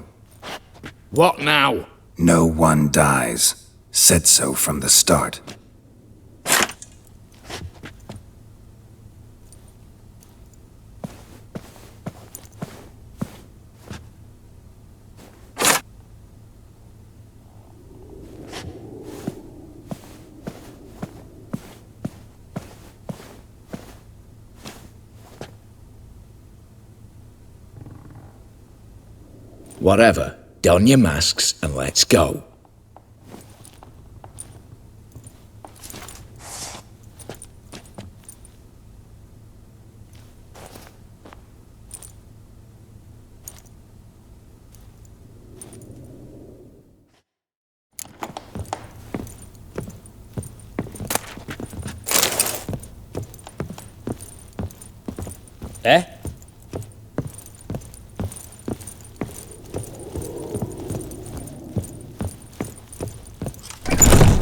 What now? No one dies. Said so from the start. Whatever. Don your masks and let's go. Eh?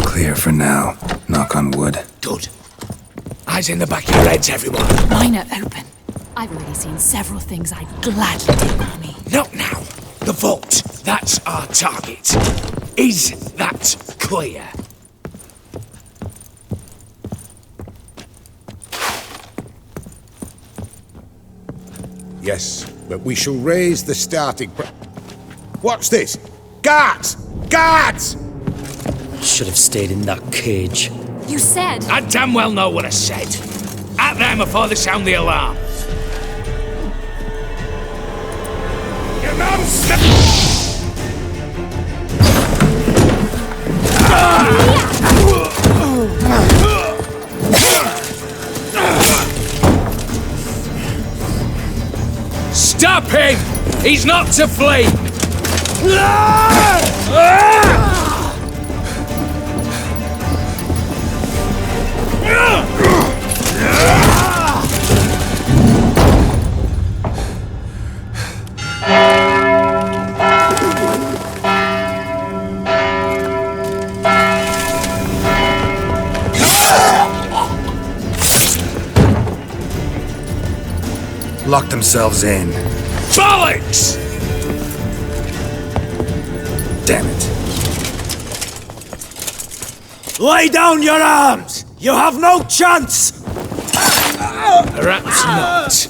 Clear for now. Knock on wood. Good. Eyes in the back of your heads, everyone. Mine are open. I've already seen several things I'd gladly take on me. Not now. The vault. That's our target. Is that clear? Yes, but we shall raise the starting What's this? Guards! Guards! Should have stayed in that cage. You said... I damn well know what I said. At them before they sound the alarm. Your mum Stop him! He's not to flee! Lock themselves in. Bollocks! Damn it. Lay down your arms! You have no chance! Perhaps not.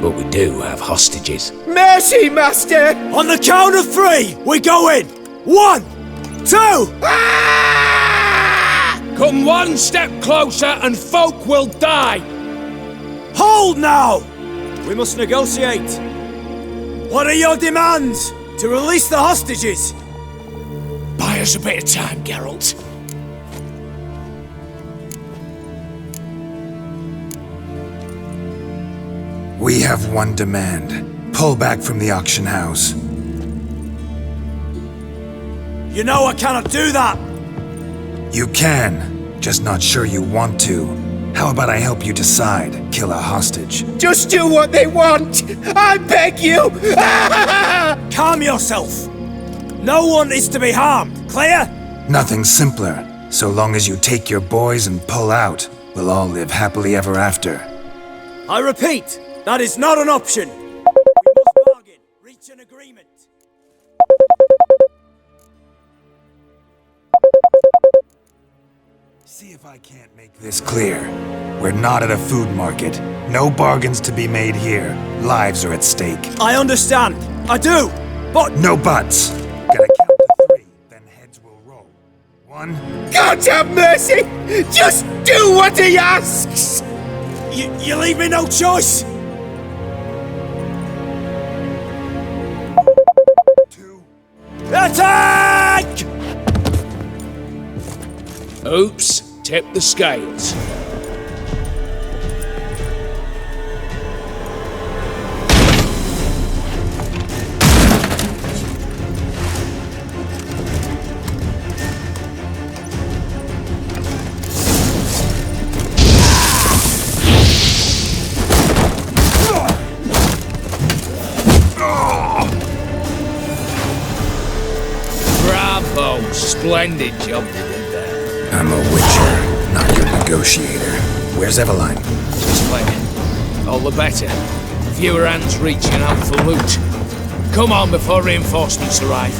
But we do have hostages. Mercy, Master! On the count of three, we go in! 1, 2! Come one step closer and folk will die! Hold now! We must negotiate. What are your demands? To release the hostages? Buy us a bit of time, Geralt. We have one demand. Pull back from the auction house. You know I cannot do that! You can, just not sure you want to. How about I help you decide? Kill a hostage. Just do what they want! I beg you! Calm yourself! No one is to be harmed, clear? Nothing simpler. So long as you take your boys and pull out, we'll all live happily ever after. I repeat, That is not an option! We must bargain, reach an agreement. See if I can't make this clear. We're not at a food market. No bargains to be made here. Lives are at stake. I understand. I do. But... No buts. Gonna count to 3, then heads will roll. 1. God have mercy! Just do what he asks! You leave me no choice! 2. Attack! Oops, tip the scales. Bravo, splendid job you did there. I'm a witcher, not your negotiator. Where's Eveline? Just playing. All the better. Fewer hands reaching out for loot. Come on before reinforcements arrive.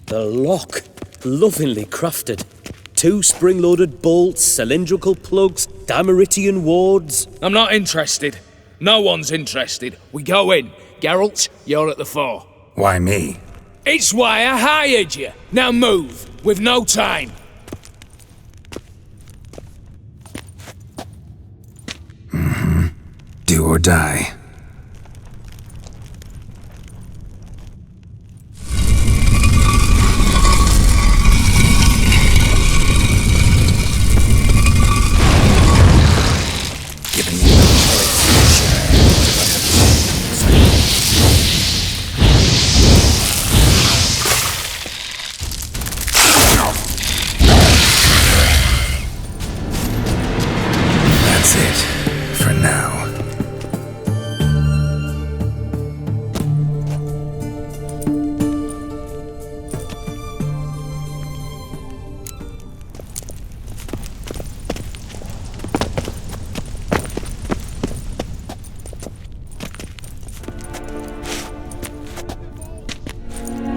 The lock. Lovingly crafted. 2 spring-loaded bolts, cylindrical plugs, Dameritian wards. I'm not interested. No one's interested. We go in. Geralt, you're at the fore. Why me? It's why I hired you. Now move. We've no time. Do or die. That's it, for now.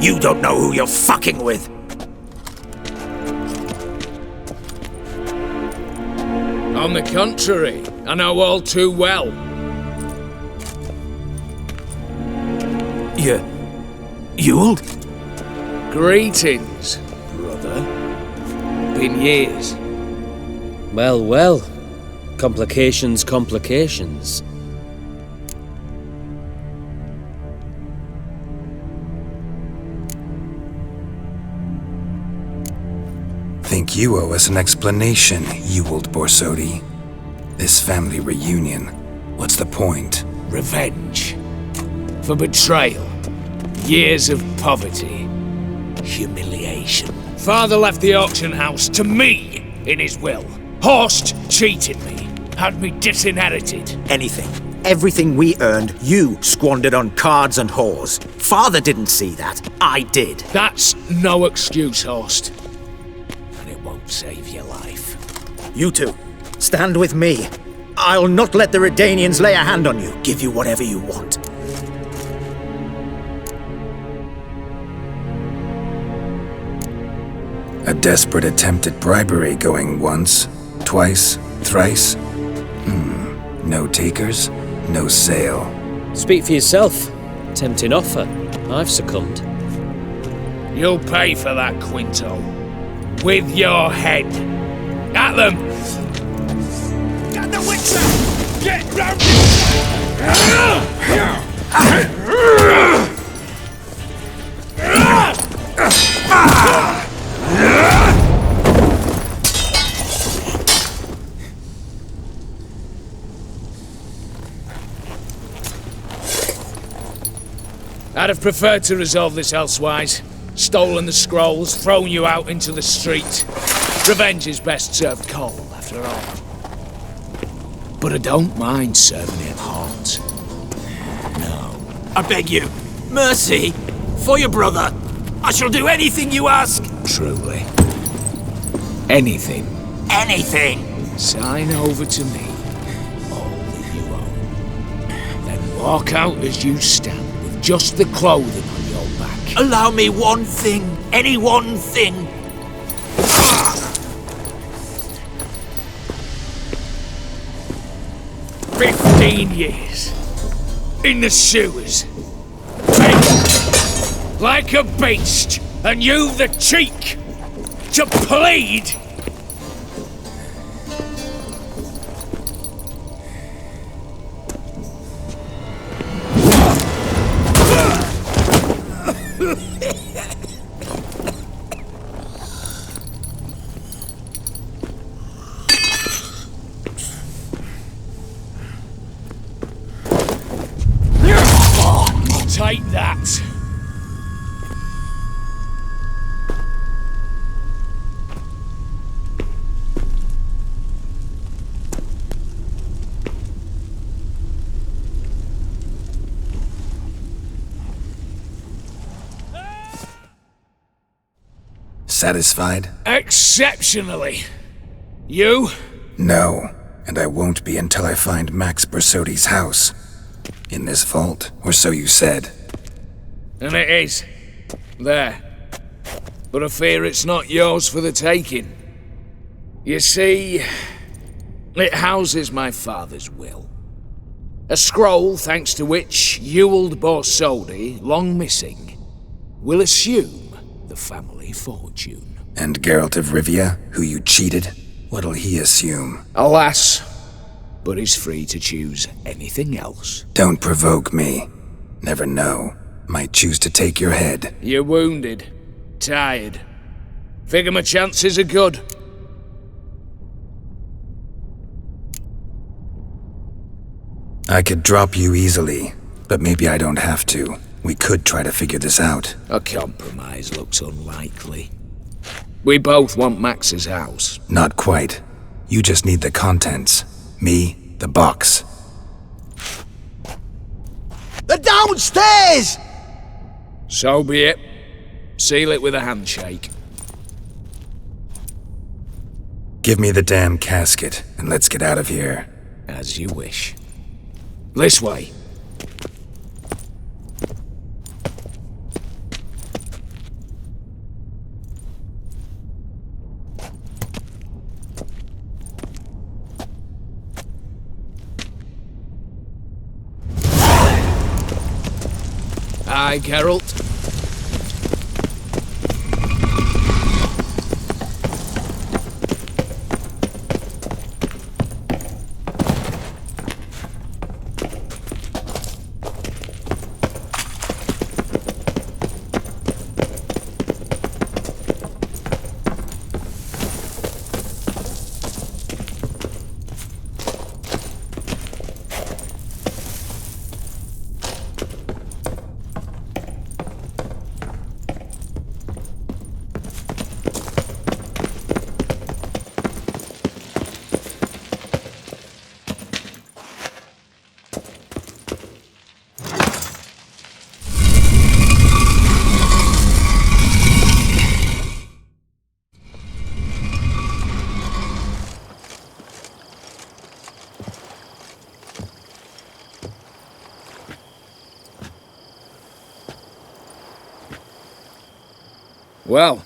You don't know who you're fucking with. On the contrary, I know all too well. Ewald? Greetings, brother. Been years. Well, well. Complications, complications. Think you owe us an explanation, Ewald Borsodi. This family reunion, what's the point? Revenge. For betrayal. Years of poverty. Humiliation. Father left the auction house to me in his will. Horst cheated me. Had me disinherited. Anything. Everything we earned, you squandered on cards and whores. Father didn't see that. I did. That's no excuse, Horst. And it won't save your life. You two, stand with me. I'll not let the Redanians lay a hand on you. Give you whatever you want. A desperate attempt at bribery going once, twice, thrice. No takers, no sale. Speak for yourself. Tempting offer. I've succumbed. You'll pay for that, Quinto. With your head. At them! Get the Witcher! Get round I'd have preferred to resolve this elsewise. Stolen the scrolls, thrown you out into the street. Revenge is best served cold, after all. But I don't mind serving it hot. No. I beg you, mercy, for your brother. I shall do anything you ask. Truly. Anything. Anything. Sign over to me. All that you own. Then walk out as you stand, with just the clothing on your back. Allow me one thing. Any one thing. 15 years. In the sewers. Begging. Like a beast. And you the cheek. To plead. Take that. Satisfied? Exceptionally. You? No, and I won't be until I find Max Borsodi's house. In this vault, or so you said. And it is. There. But I fear it's not yours for the taking. You see, it houses my father's will. A scroll thanks to which Ewald Borsodi, long missing, will assume the family fortune. And Geralt of Rivia, who you cheated, what'll he assume? Alas, but he's free to choose anything else. Don't provoke me. Never know. Might choose to take your head. You're wounded. Tired. Figure my chances are good. I could drop you easily, but maybe I don't have to. We could try to figure this out. A compromise looks unlikely. We both want Max's house. Not quite. You just need the contents. Me, the box. They're downstairs! So be it. Seal it with a handshake. Give me the damn casket, and let's get out of here. As you wish. This way. Aye, Geralt. Well,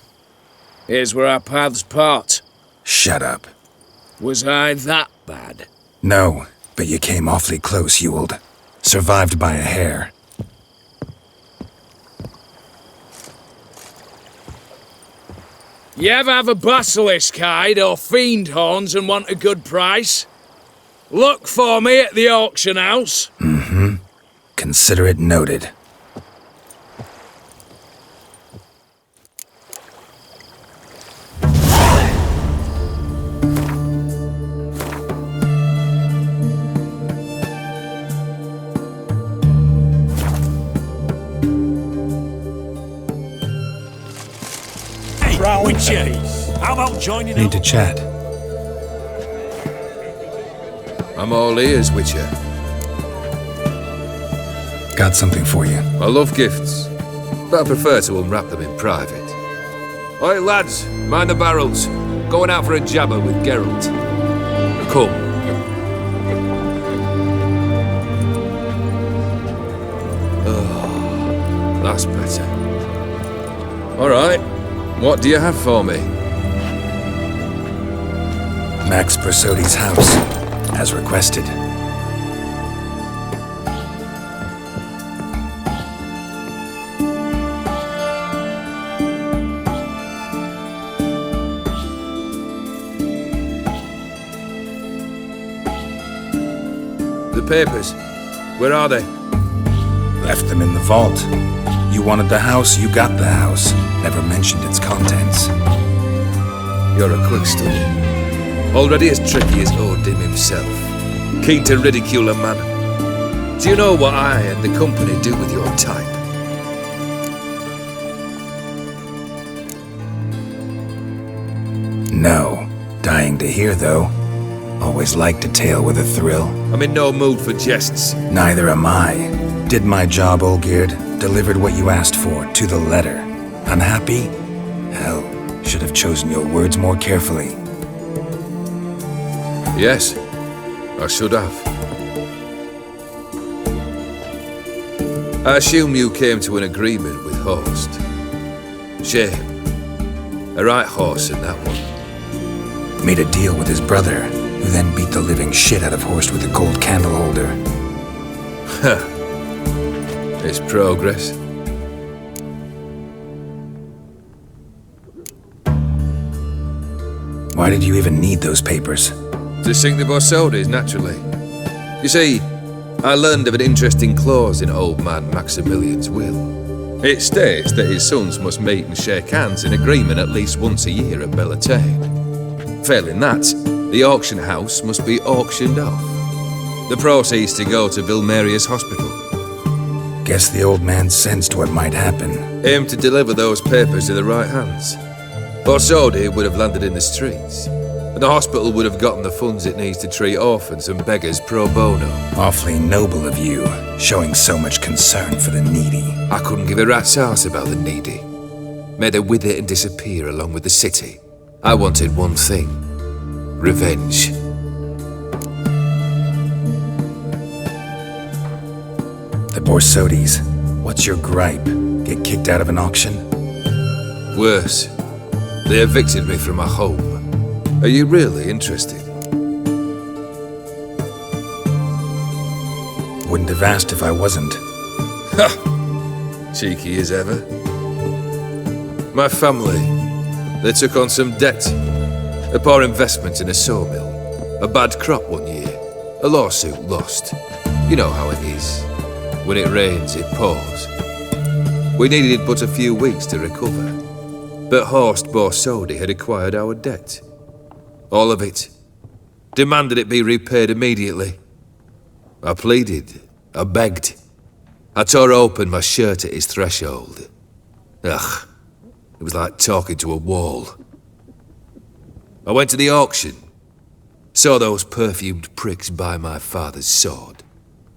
here's where our paths part. Shut up. Was I that bad? No, but you came awfully close, Ewald. Survived by a hair. You ever have a basilisk hide or fiend horns and want a good price? Look for me at the auction house. Mm-hmm. Consider it noted. witches! How about joining Need to chat. I'm all ears, Witcher. Got something for you. I love gifts, but I prefer to unwrap them in private. Oi, lads, mind the barrels. Going out for a jabber with Geralt. Come. Oh, that's better. All right, what do you have for me? Max Borsodi's house, as requested. The papers, where are they? Left them in the vault. You wanted the house, you got the house. Never mentioned its contents. You're a quick study. Already as tricky as O'Dimm himself. Keen to ridicule a man. Do you know what I and the company do with your type? No. Dying to hear, though. Always liked a tale with a thrill. I'm in no mood for jests. Neither am I. Did my job, Olgierd. Delivered what you asked for, to the letter. Unhappy? Hell, should have chosen your words more carefully. Yes, I should have. I assume you came to an agreement with Horst. Shame. A right horse in that one. Made a deal with his brother, who then beat the living shit out of Horst with a gold candle holder. Huh. It's progress. Why did you even need those papers? To sink the Borsodis, naturally. You see, I learned of an interesting clause in old man Maximilian's will. It states that his sons must meet and shake hands in agreement at least once a year at Bellatane. Failing that, the auction house must be auctioned off. The proceeds to go to Vilmeria's hospital. Guess the old man sensed what might happen. Aim to deliver those papers in the right hands. Borsodi would have landed in the streets, and the hospital would have gotten the funds it needs to treat orphans and beggars pro bono. Awfully noble of you, showing so much concern for the needy. I couldn't give a rat's ass about the needy. May they wither and disappear along with the city. I wanted one thing. Revenge. The Borsodis. What's your gripe? Get kicked out of an auction? Worse. They evicted me from my home. Are you really interested? Wouldn't have asked if I wasn't. Ha! Cheeky as ever. My family, they took on some debt. A poor investment in a sawmill. A bad crop one year. A lawsuit lost. You know how it is. When it rains, it pours. We needed but a few weeks to recover. But Horst Borsodi had acquired our debt. All of it. Demanded it be repaid immediately. I pleaded. I begged. I tore open my shirt at his threshold. Ugh. It was like talking to a wall. I went to the auction. Saw those perfumed pricks buy my father's sword.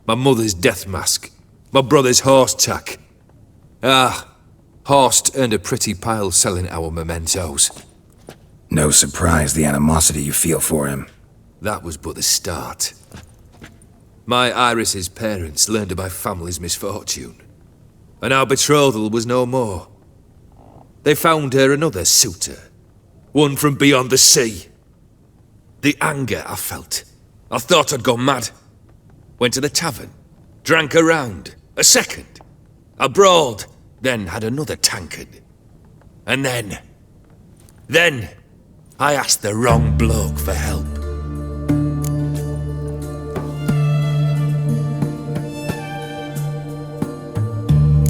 My mother's death mask. My brother's horse tack. Ah, Horst earned a pretty pile selling our mementos. No surprise the animosity you feel for him. That was but the start. My Iris's parents learned of my family's misfortune, and our betrothal was no more. They found her another suitor, one from beyond the sea. The anger I felt, I thought I'd gone mad. Went to the tavern, drank a round, a second. I brawled, then had another tankard. And then, I asked the wrong bloke for help.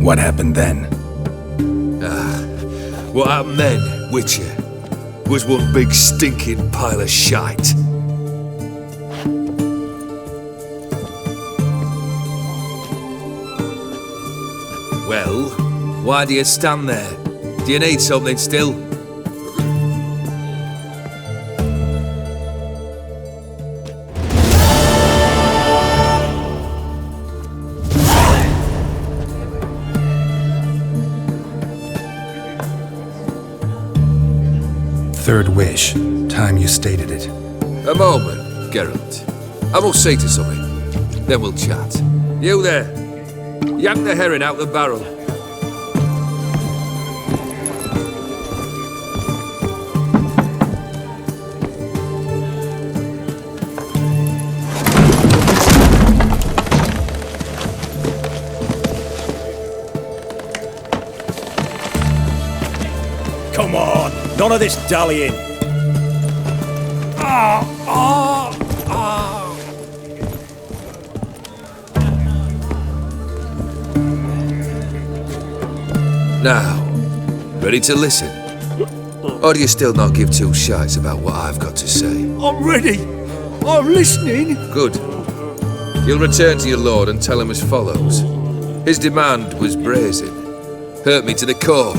What happened then? What happened then, Witcher, was one big stinking pile of shite. Well, why do you stand there? Do you need something still? third wish. Time you stated it. A moment, Geralt. I must say to something. Then we'll chat. You there. Yank the herring out the barrel. Come on, none of this dallying. Now, ready to listen? Or do you still not give two shites about what I've got to say? I'm ready. I'm listening. Good. You'll return to your lord and tell him as follows. His demand was brazen. Hurt me to the core.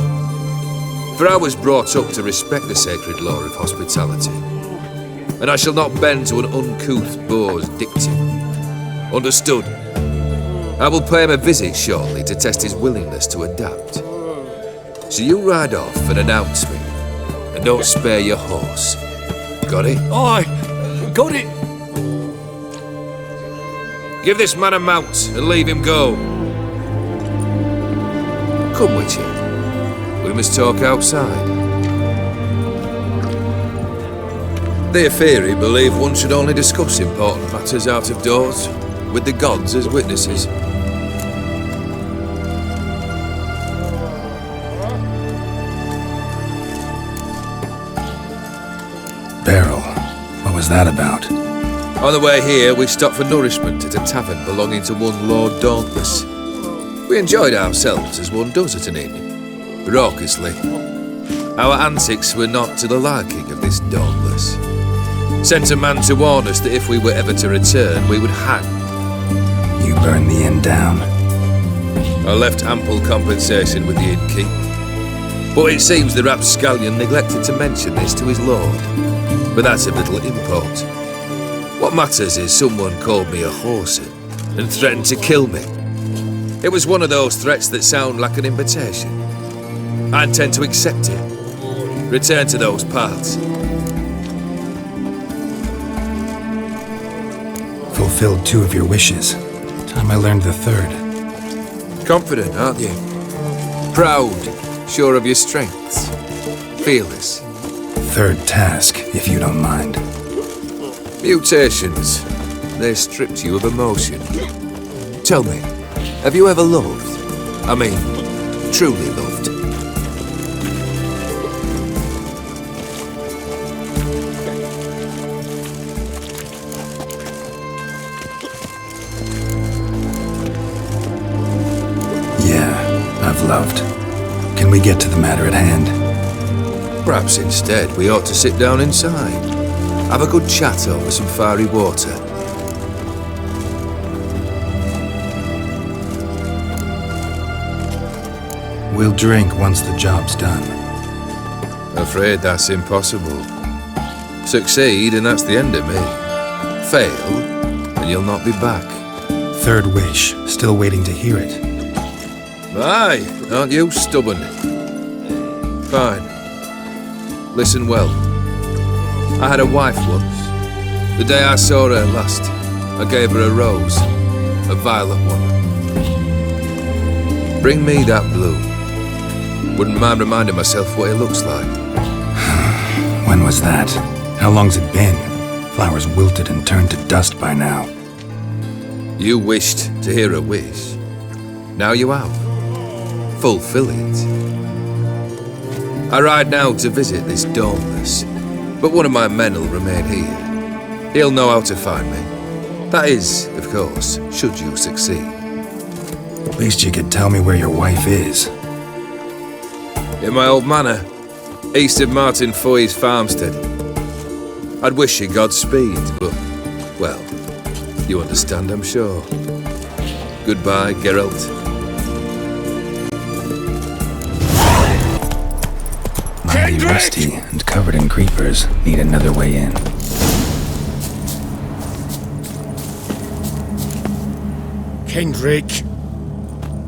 For I was brought up to respect the sacred law of hospitality. And I shall not bend to an uncouth boor's dictum. Understood? I will pay him a visit shortly to test his willingness to adapt. So you ride off and announce me. And don't spare your horse. Got it? Aye, got it. Give this man a mount and leave him go. Come, Witcher. We must talk outside. The Aetheri believe one should only discuss important matters out of doors, with the gods as witnesses. Beryl, what was that about? On the way here, we stopped for nourishment at a tavern belonging to one Lord Dauntless. We enjoyed ourselves as one does at an inn, raucously. Our antics were not to the liking of this Dauntless. Sent a man to warn us that if we were ever to return, we would hang. You burned the inn down. I left ample compensation with the innkeep. But it seems the rapscallion neglected to mention this to his lord. But that's of little import. What matters is someone called me a whoreson and threatened to kill me. It was one of those threats that sound like an invitation. I intend to accept it. Return to those parts. Fulfilled 2 of your wishes. Time I learned the 3rd. Confident, aren't you? Proud, sure of your strengths. Fearless. 3rd task, if you don't mind. Mutations. They stripped you of emotion. Tell me, have you ever loved? I mean, truly loved? Yeah, I've loved. Can we get to the matter at hand? Perhaps instead we ought to sit down inside. Have a good chat over some fiery water. We'll drink once the job's done. Afraid that's impossible. Succeed and that's the end of me. Fail and you'll not be back. 3rd wish, still waiting to hear it. Aye, aren't you stubborn? Fine. Listen well. I had a wife once. The day I saw her last, I gave her a rose. A violet one. Bring me that bloom. Wouldn't mind reminding myself what it looks like. When was that? How long's it been? Flowers wilted and turned to dust by now. You wished to hear a wish. Now you have. Fulfill it. I ride now to visit this Dauntless, but one of my men will remain here. He'll know how to find me. That is, of course, should you succeed. At least you could tell me where your wife is. In my old manor, east of Martin Foy's farmstead. I'd wish you Godspeed, but, well, you understand, I'm sure. Goodbye, Geralt. Mighty rusty and covered in creepers. Need another way in. Kendrick?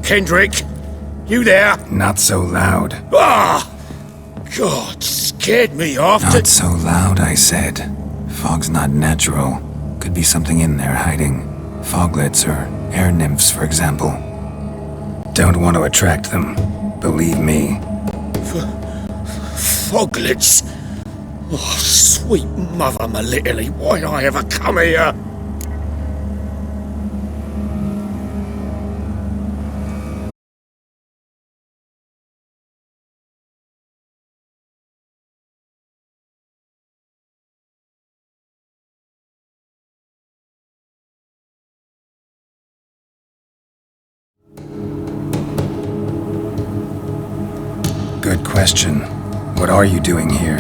Kendrick? You there? Not so loud. Ah! God, scared me off. Not so loud, I said. Fog's not natural. Could be something in there hiding. Foglets or air nymphs, for example. Don't want to attract them. Believe me. Foglets? Oh, sweet mother Melitterly, why'd I ever come here? Good question. What are you doing here?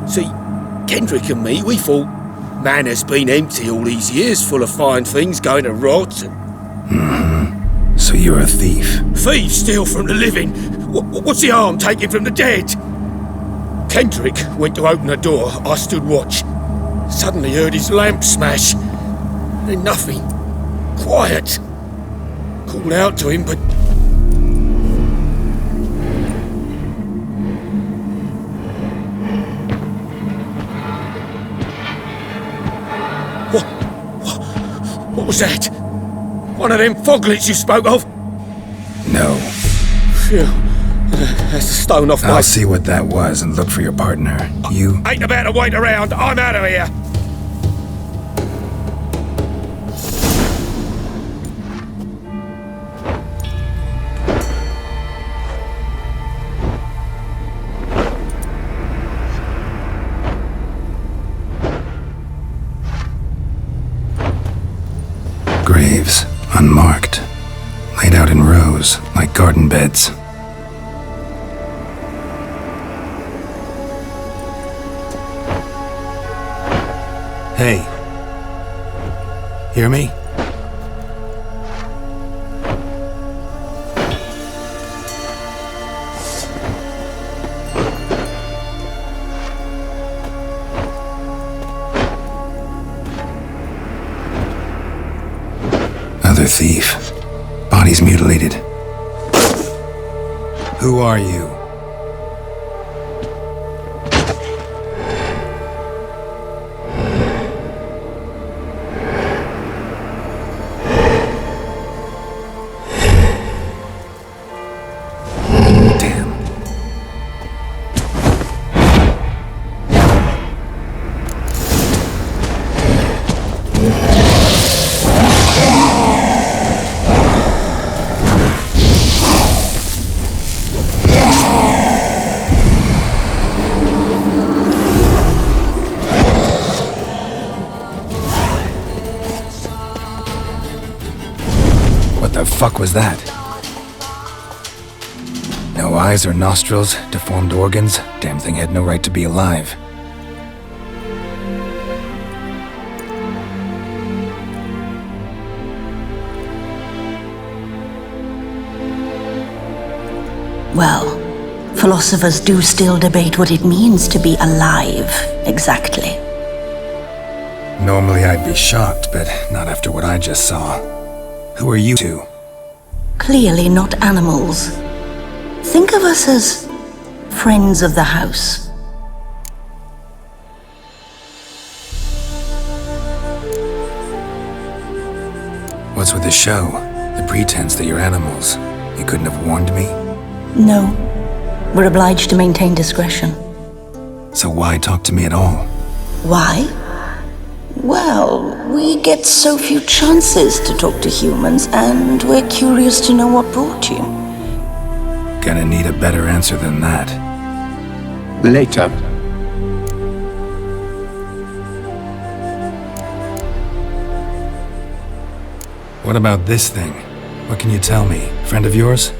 See, Kendrick and me, we thought Manor's been empty all these years, full of fine things going to rot. Mm-hmm. So you're a thief? Thieves steal from the living. What's the harm taking from the dead? Kendrick went to open the door. I stood watch. Suddenly heard his lamp smash. Then nothing. Quiet. Called out to him, but... What was that? One of them foglets you spoke of? No. Phew. That's a stone off my... I'll see what that was and look for your partner. You... Ain't about to wait around. I'm out of here. Graves, unmarked, laid out in rows like garden beds. Hey. Hear me? Another thief. Body's mutilated. Who are you? Fuck was that? No eyes or nostrils, deformed organs. Damn thing had no right to be alive. Well, philosophers do still debate what it means to be alive, exactly. Normally I'd be shocked, but not after what I just saw. Who are you two? Clearly not animals. Think of us as friends of the house. What's with the show? The pretense that you're animals. You couldn't have warned me? No. We're obliged to maintain discretion. So why talk to me at all? Why? Well, we get so few chances to talk to humans, and we're curious to know what brought you. Gonna need a better answer than that. Later. What about this thing? What can you tell me? Friend of yours?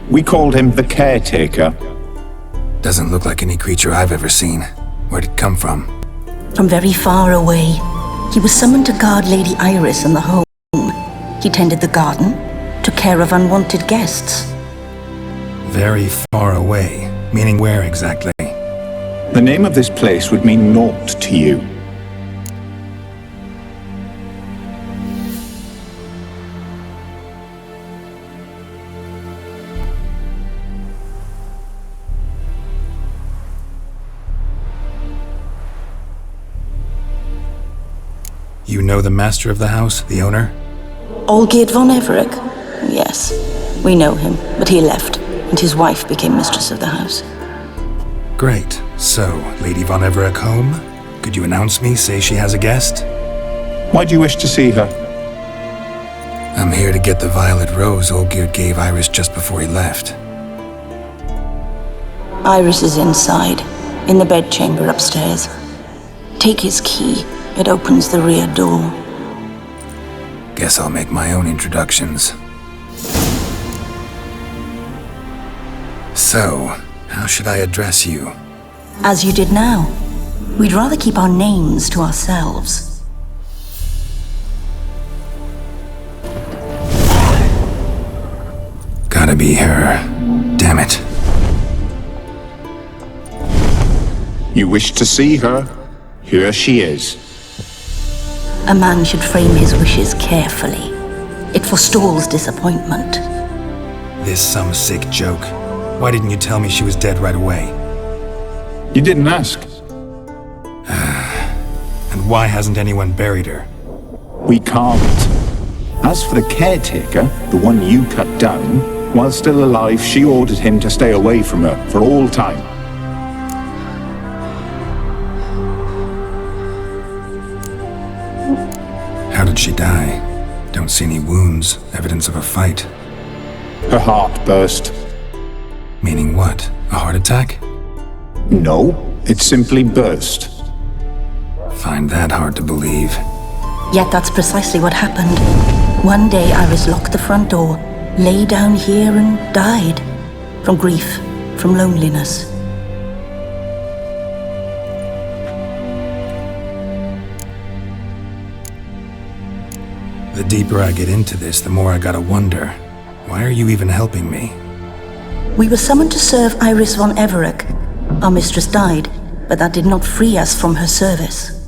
We called him the Caretaker. Doesn't look like any creature I've ever seen. Where'd it come from? From very far away. He was summoned to guard Lady Iris in the home. He tended the garden, took care of unwanted guests. Very far away? Meaning where exactly? The name of this place would mean naught to you. you know the master of the house, the owner? Olgierd von Everec? Yes, we know him, but he left, and his wife became mistress of the house. Great. So, Lady von Everec home? Could you announce me, say she has a guest? Why do you wish to see her? I'm here to get the violet rose Olgierd gave Iris just before he left. Iris is inside, in the bedchamber upstairs. Take his key. It opens the rear door. Guess I'll make my own introductions. So, how should I address you? As you did now. We'd rather keep our names to ourselves. Gotta be her. Damn it. You wish to see her? Here she is. A man should frame his wishes carefully. It forestalls disappointment. This some sick joke. Why didn't you tell me she was dead right away? You didn't ask. And why hasn't anyone buried her? We can't. As for the caretaker, the one you cut down, while still alive, she ordered him to stay away from her for all time. How did she die? Don't see any wounds, evidence of a fight. Her heart burst. Meaning what? A heart attack? No, it simply burst. Find that hard to believe. Yet that's precisely what happened. One day Iris locked the front door, lay down here and died. From grief, from loneliness. The deeper I get into this, the more I gotta wonder. Why are you even helping me? We were summoned to serve Iris von Everec. Our mistress died, but that did not free us from her service.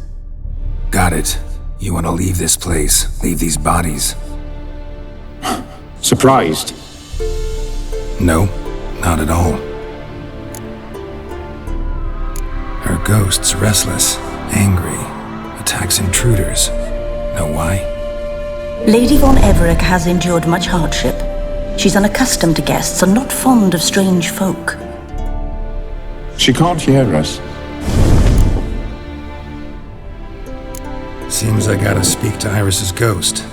Got it. You want to leave this place, leave these bodies. Surprised? No, not at all. Her ghost's restless, angry, attacks intruders. Know why? Lady von Everec has endured much hardship. She's unaccustomed to guests and not fond of strange folk. She can't hear us. Seems I gotta speak to Iris's ghost.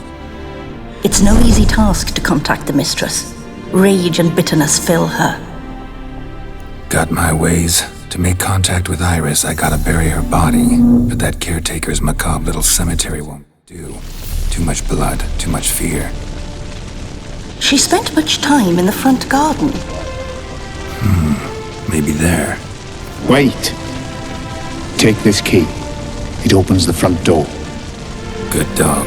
It's no easy task to contact the mistress. Rage and bitterness fill her. Got my ways. To make contact with Iris, I gotta bury her body. But that caretaker's macabre little cemetery won't do. Too much blood, too much fear. She spent much time in the front garden. Maybe there. Wait. Take this key. It opens the front door. Good dog.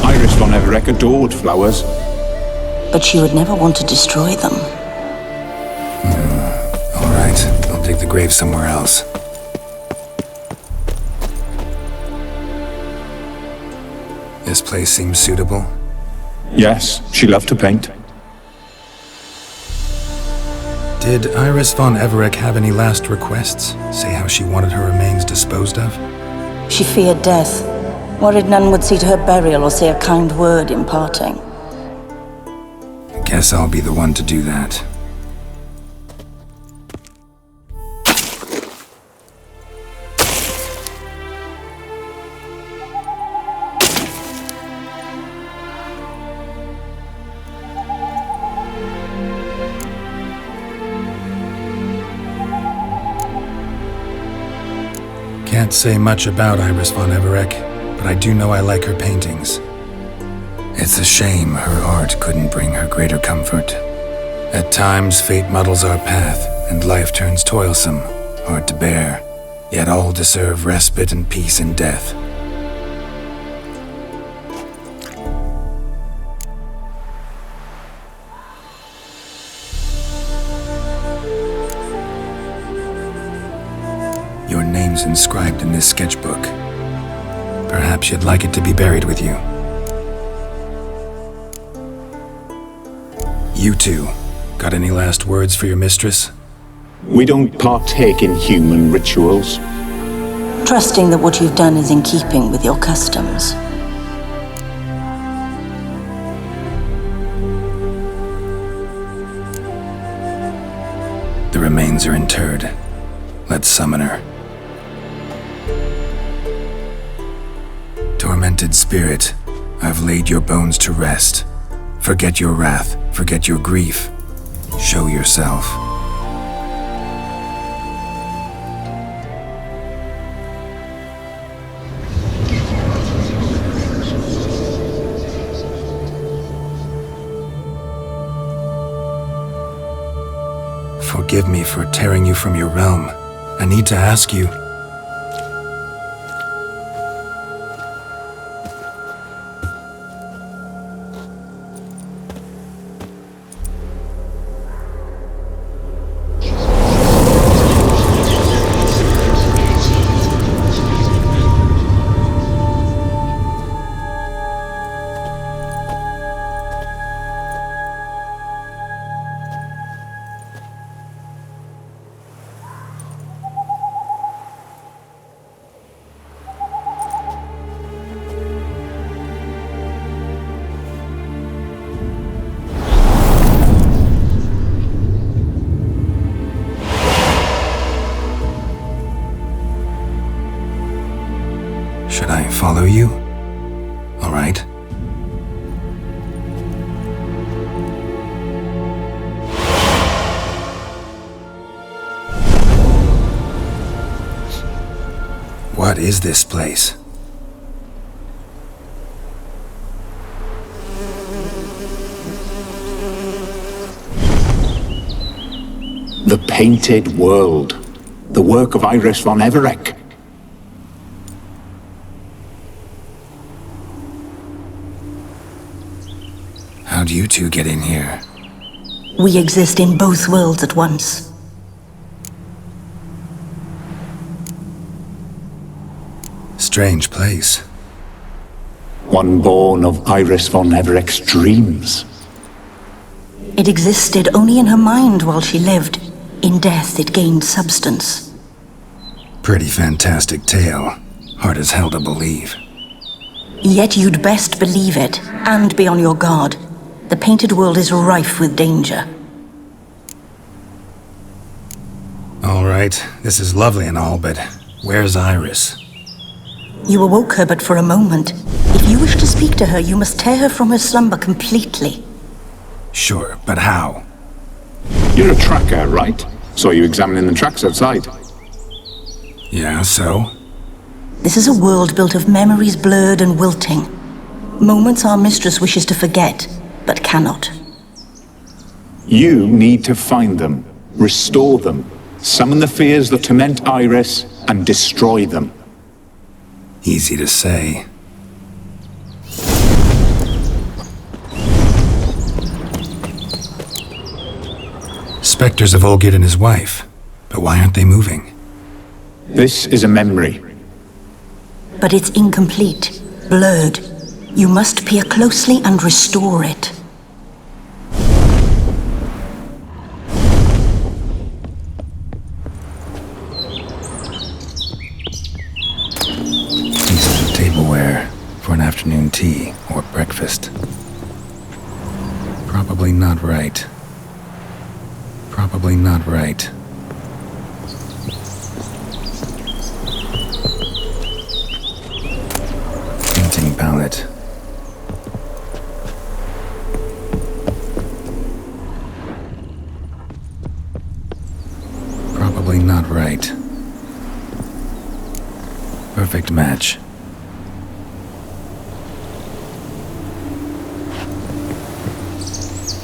Iris von Everec adored flowers. But she would never want to destroy them. All right, I'll dig the grave somewhere else. This place seems suitable. Yes, she loved to paint. Did Iris von Everec have any last requests? Say how she wanted her remains disposed of? She feared death, worried none would see to her burial or say a kind word in parting. Guess I'll be the one to do that. Can't say much about Iris von Everec, but I do know I like her paintings. It's a shame her art couldn't bring her greater comfort. At times, fate muddles our path, and life turns toilsome, hard to bear, yet all deserve respite and peace in death. Your name's inscribed in this sketchbook. Perhaps you'd like it to be buried with you. You two, got any last words for your mistress? We don't partake in human rituals. Trusting that what you've done is in keeping with your customs. The remains are interred. Let's summon her. Tormented spirit, I've laid your bones to rest. Forget your wrath, forget your grief. Show yourself. Forgive me for tearing you from your realm. I need to ask you. Should I follow you? All right. What is this place? The Painted World. The work of Olgierd von Everec. How'd you two get in here? We exist in both worlds at once. Strange place. One born of Olgierd von Everec's dreams. It existed only in her mind while she lived. In death, it gained substance. Pretty fantastic tale. Hard as hell to believe. Yet you'd best believe it, and be on your guard. The Painted World is rife with danger. All right, this is lovely and all, but where's Iris? You awoke her but for a moment. If you wish to speak to her, you must tear her from her slumber completely. Sure, but how? You're a tracker, right? Saw you examining the tracks outside. Yeah, so? This is a world built of memories blurred and wilting. Moments our mistress wishes to forget, but cannot. You need to find them, restore them, summon the fears that torment Iris, and destroy them. Easy to say. Spectres of Olgierd and his wife. But why aren't they moving? This is a memory. But it's incomplete, blurred. You must peer closely and restore it. Decent tableware for an afternoon tea or breakfast. Probably not right. Probably not right. Painting palette. Probably not right. Perfect match.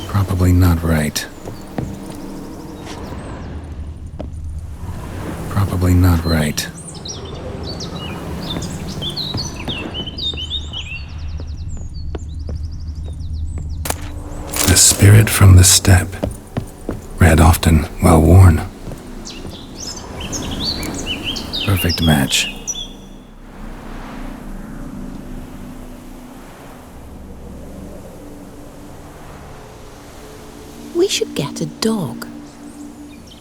Probably not right. Probably not right. The spirit from the steppe. Read often, well worn. Perfect match. We should get a dog.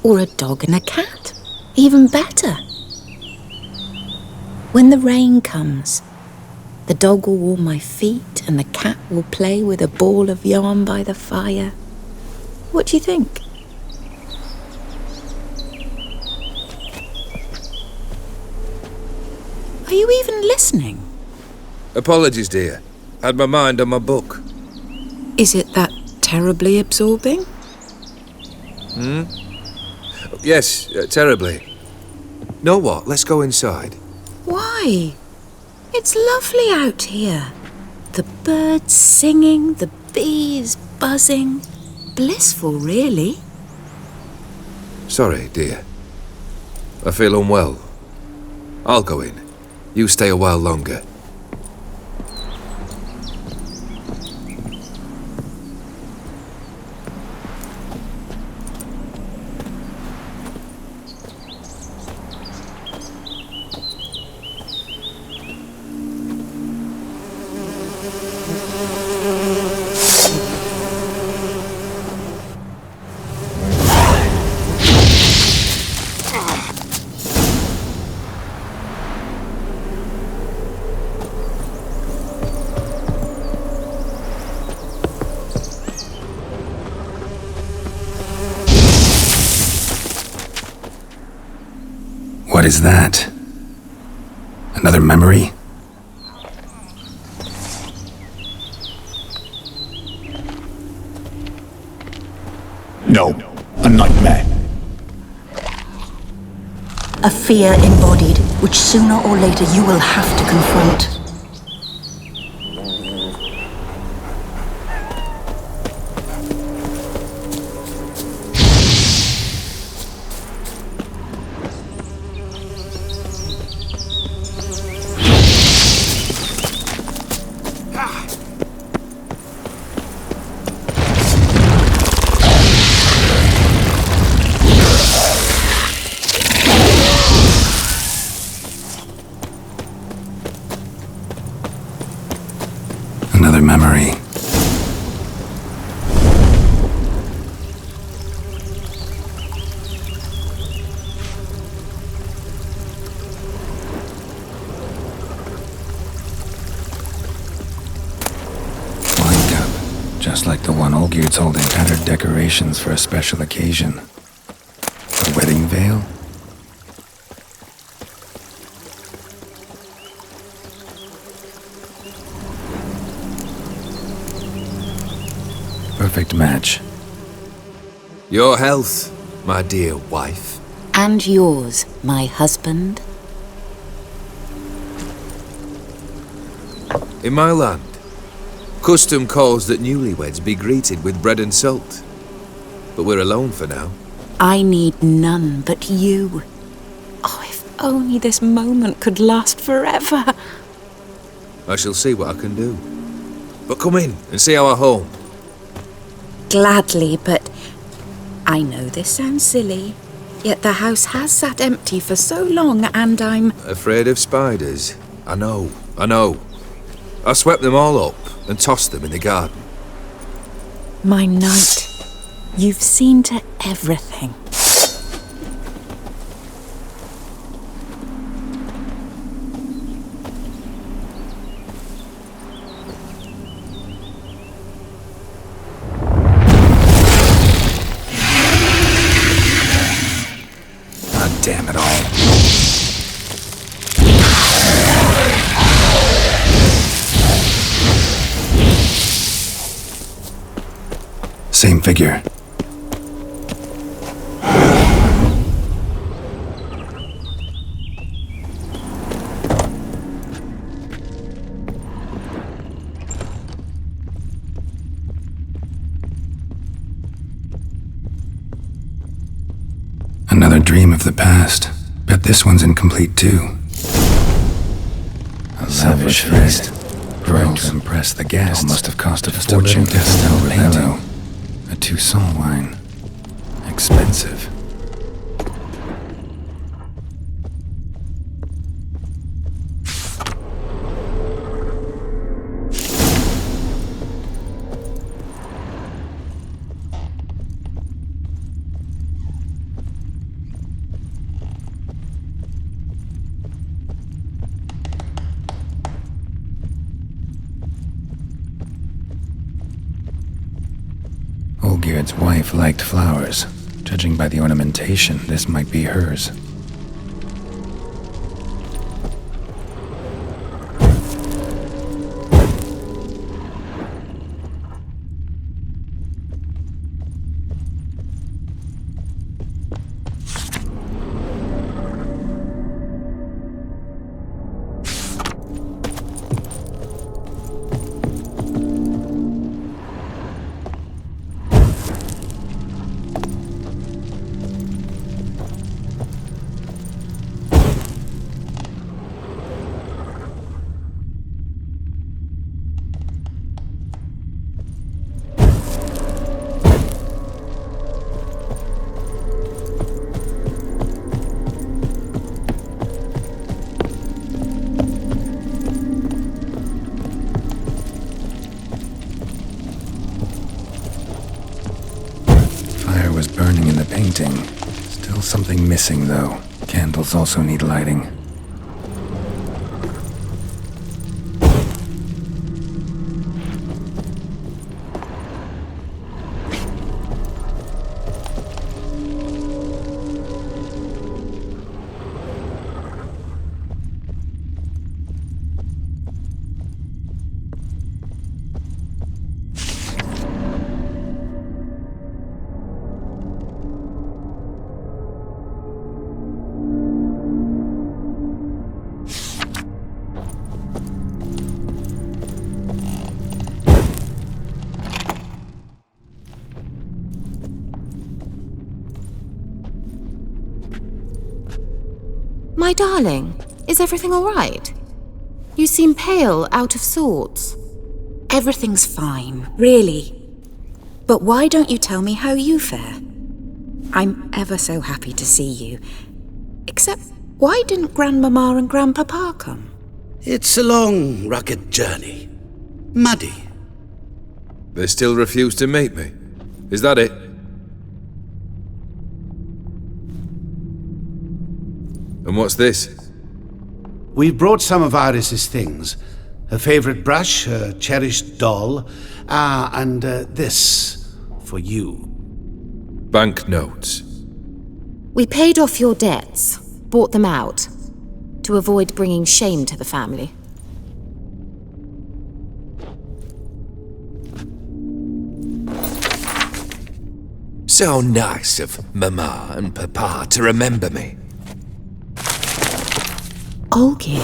Or a dog and a cat. Even better. When the rain comes, the dog will warm my feet and the cat will play with a ball of yarn by the fire. What do you think? Are you even listening? Apologies, dear. Had my mind on my book. Is it that terribly absorbing? Yes, terribly. Know what? Let's go inside. Why? It's lovely out here. The birds singing, the bees buzzing. Blissful, really. Sorry, dear. I feel unwell. I'll go in. You stay a while longer. What is that? Another memory? No, a nightmare. A fear embodied, which sooner or later you will have to confront. Another memory. Wine cup, just like the one Olgierd's holding, tattered decorations for a special occasion. A wedding veil? Perfect match. Your health, my dear wife. And yours, my husband. In my land, custom calls that newlyweds be greeted with bread and salt. But we're alone for now. I need none but you. Oh, if only this moment could last forever. I shall see what I can do. But come in and see our home. Gladly, but I know this sounds silly, yet the house has sat empty for so long and I'm... Afraid of spiders? I know. I swept them all up and tossed them in the garden. My knight, you've seen to everything. Damn it all. Same figure. Another dream of the past. Bet this one's incomplete too. A lavish feast. Growing to impress the guests. All must have cost a fortune to sell painting. A Toussaint wine. Expensive. Olgierd's wife liked flowers. Judging by the ornamentation, this might be hers. Burning in the painting. Still something missing, though. Candles also need lighting. My darling, is everything all right? You seem pale, out of sorts. Everything's fine, really. But why don't you tell me how you fare? I'm ever so happy to see you. Except, why didn't Grandmama and Grandpapa come? It's a long, rugged journey. Muddy. They still refuse to meet me. Is that it? And what's this? We've brought some of Iris's things. Her favorite brush, her cherished doll, and this for you. Banknotes. We paid off your debts, bought them out, to avoid bringing shame to the family. So nice of Mama and Papa to remember me. Olgierd.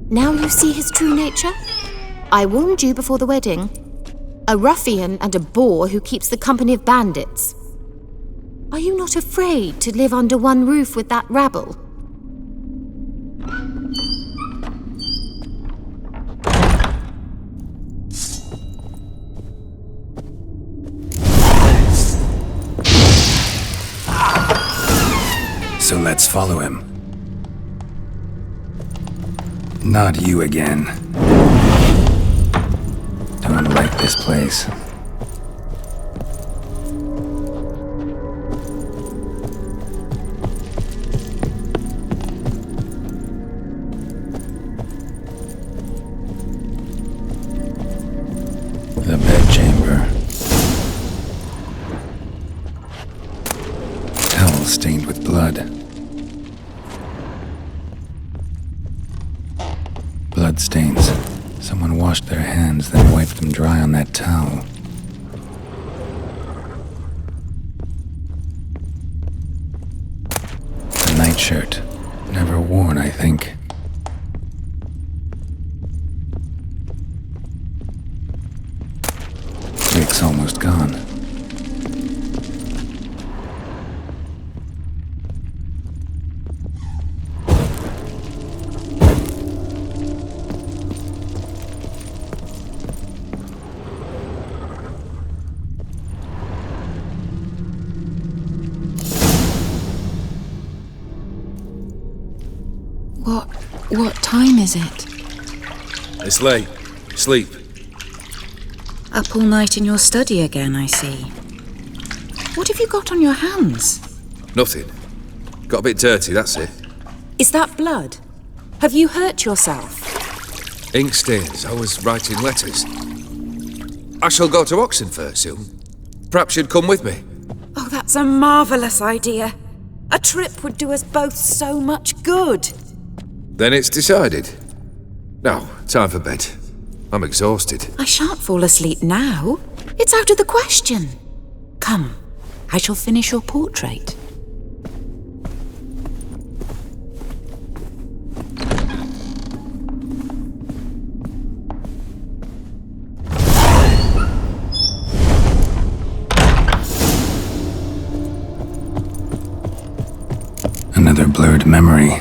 Now you see his true nature? I warned you before the wedding. A ruffian and a boor who keeps the company of bandits. Are you not afraid to live under one roof with that rabble? So let's follow him. Not you again. Don't like this place. The bedchamber. Towel stained with blood. Bloodstains. Someone washed their hands, then wiped them dry on that towel. A nightshirt. Never worn, I think. Wick's almost gone. What time is it? It's late. Sleep. Up all night in your study again, I see. What have you got on your hands? Nothing. Got a bit dirty, that's it. Is that blood? Have you hurt yourself? Ink stains. I was writing letters. I shall go to Oxenfurt soon. Perhaps you'd come with me. Oh, that's a marvellous idea. A trip would do us both so much good. Then it's decided. Now, time for bed. I'm exhausted. I shan't fall asleep now. It's out of the question. Come, I shall finish your portrait. Another blurred memory.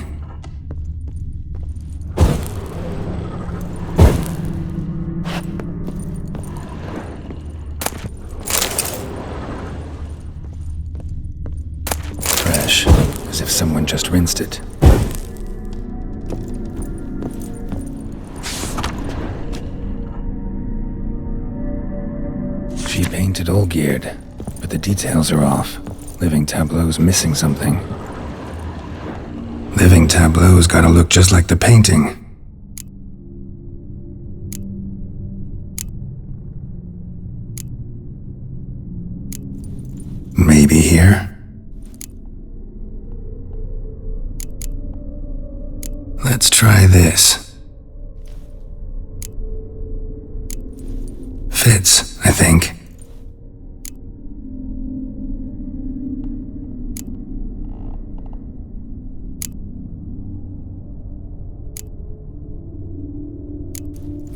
Fresh, as if someone just rinsed it. She painted Olgierd, but the details are off. Living tableau's missing something. Living tableau's gotta look just like the painting. Maybe here? Let's try this. Fits, I think.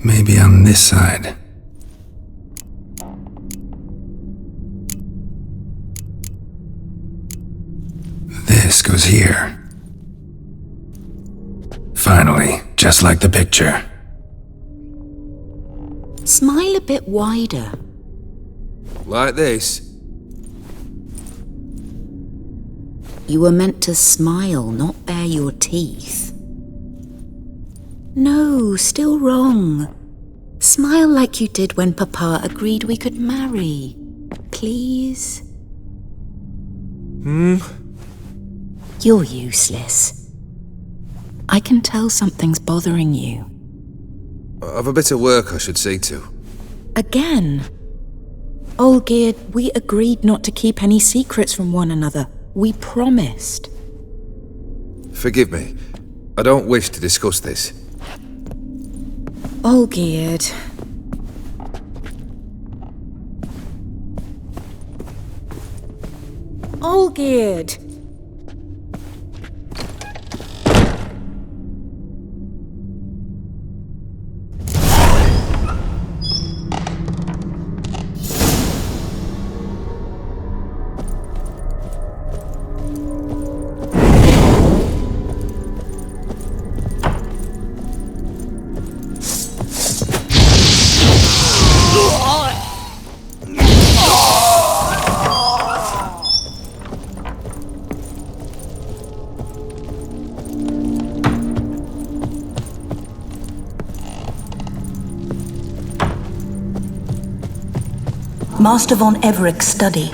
Maybe on this side. This goes here. Finally, just like the picture. Smile a bit wider. Like this? You were meant to smile, not bare your teeth. No, still wrong. Smile like you did when Papa agreed we could marry. Please? You're useless. I can tell something's bothering you. I've a bit of work I should see to. Again? Olgierd, we agreed not to keep any secrets from one another. We promised. Forgive me. I don't wish to discuss this. Olgierd. Olgierd! Master von Everec's study.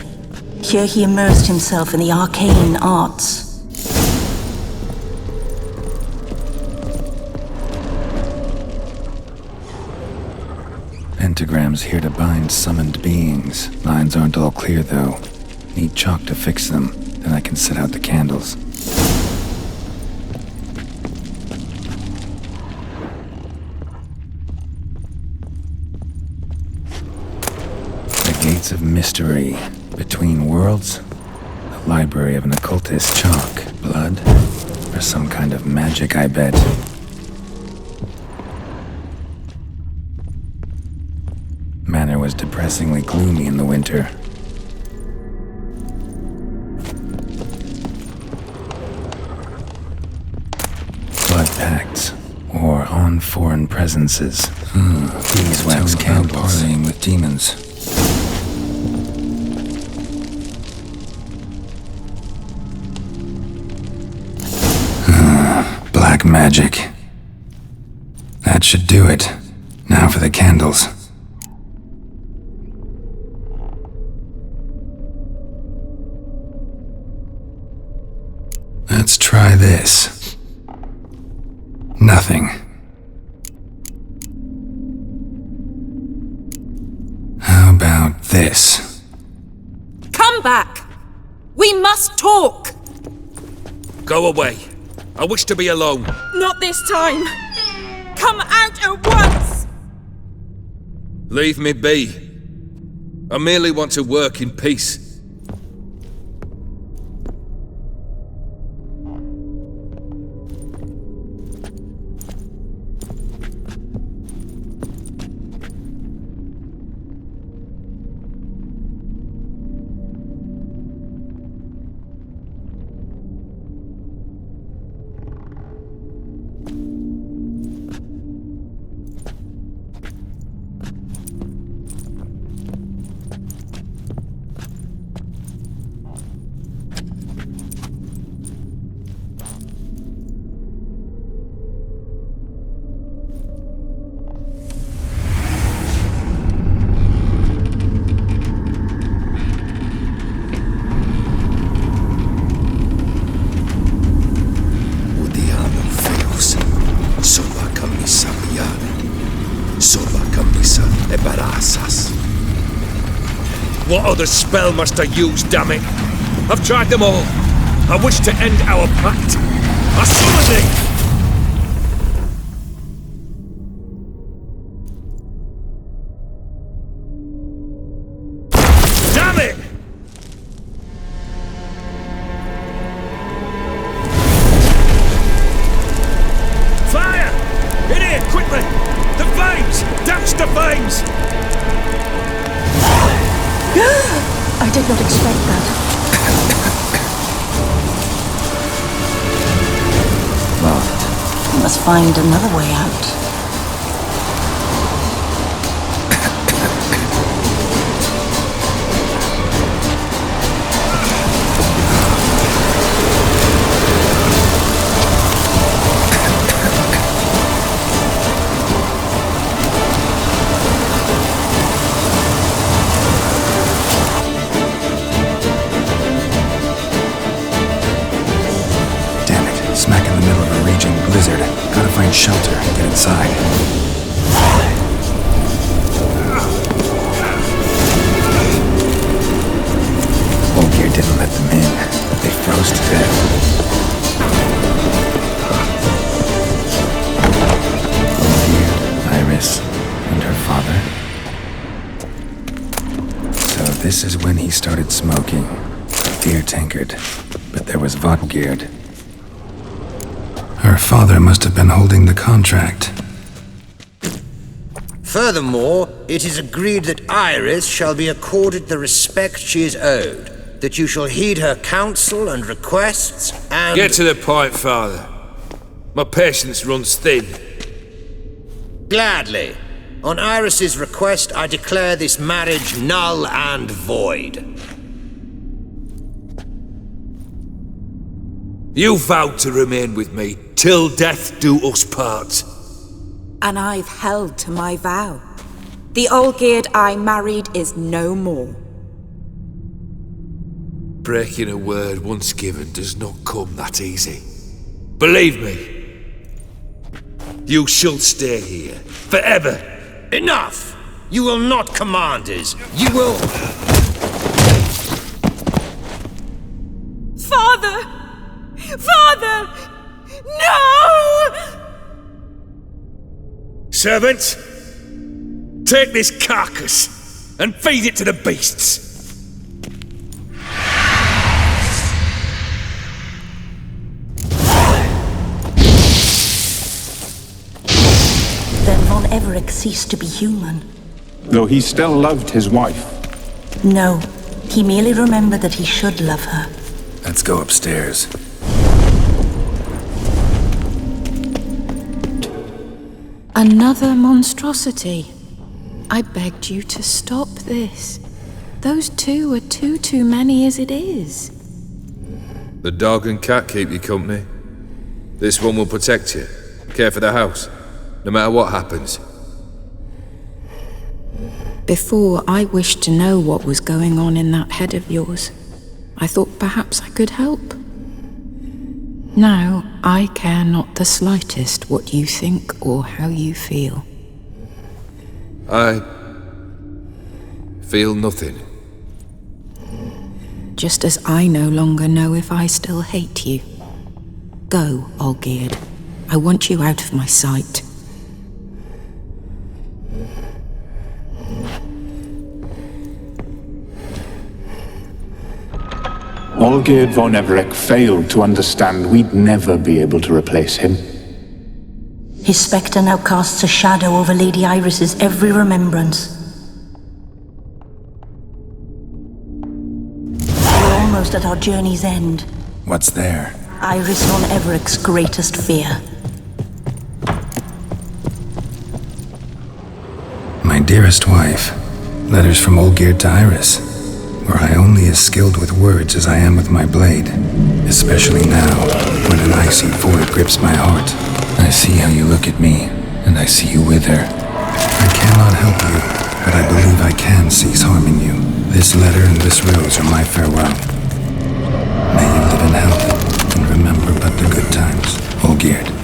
Here he immersed himself in the arcane arts. Pentagrams here to bind summoned beings. Lines aren't all clear, though. Need chalk to fix them, then I can set out the candles. Gates of mystery. Between worlds? The library of an occultist. Chalk. Blood? Or some kind of magic, I bet. Manor was depressingly gloomy in the winter. Blood pacts. Or on foreign presences. Beeswax candles. Parleying with demons. Black magic. That should do it. Now for the candles. Let's try this. Nothing. about this? Come back! We must talk! Go away. I wish to be alone. Not this time! Come out at once! Leave me be. I merely want to work in peace. What other spell must I use, damn it? I've tried them all. I wish to end our pact. I summon thee! Damn it! Fire! In here, quickly! The flames! Douse the flames! I did not expect that. Lost. We must find another way out. Smack in the middle of a raging blizzard. Gotta find shelter and get inside. Olgierd didn't let them in. They froze to death. Olgierd, Iris, and her father. So this is when he started smoking. A beer tankard. But there was Olgierd. Her father must have been holding the contract. Furthermore, it is agreed that Iris shall be accorded the respect she is owed, that you shall heed her counsel and requests, and... Get to the point, Father. My patience runs thin. Gladly. On Iris's request, I declare this marriage null and void. You vowed to remain with me till death do us part. And I've held to my vow. The Olgierd I married is no more. Breaking a word once given does not come that easy. Believe me. You shall stay here, forever. Enough! You will not command us. You will... Father! Father! No! Servant, take this carcass and feed it to the beasts. Then von Everec ceased to be human. Though he still loved his wife. No, he merely remembered that he should love her. Let's go upstairs. Another monstrosity. I begged you to stop this. Those two are too many as it is. The dog and cat keep you company. This one will protect you, care for the house, no matter what happens. Before, I wished to know what was going on in that head of yours. I thought perhaps I could help. Now, I care not the slightest what you think or how you feel. I Feel nothing. Just as I no longer know if I still hate you. Go, Olgierd. I want you out of my sight. Olgierd von Everec failed to understand we'd never be able to replace him. His spectre now casts a shadow over Lady Iris's every remembrance. We're almost at our journey's end. What's there? Iris von Everec's greatest fear. My dearest wife, letters from Olgierd to Iris, where I only as skilled with words as I am with my blade, especially now, when an icy void grips my heart. I see how you look at me, and I see you with her. I cannot help you, but I believe I can cease harming you. This letter and this rose are my farewell. May you live in health, and remember but the good times, Olgierd.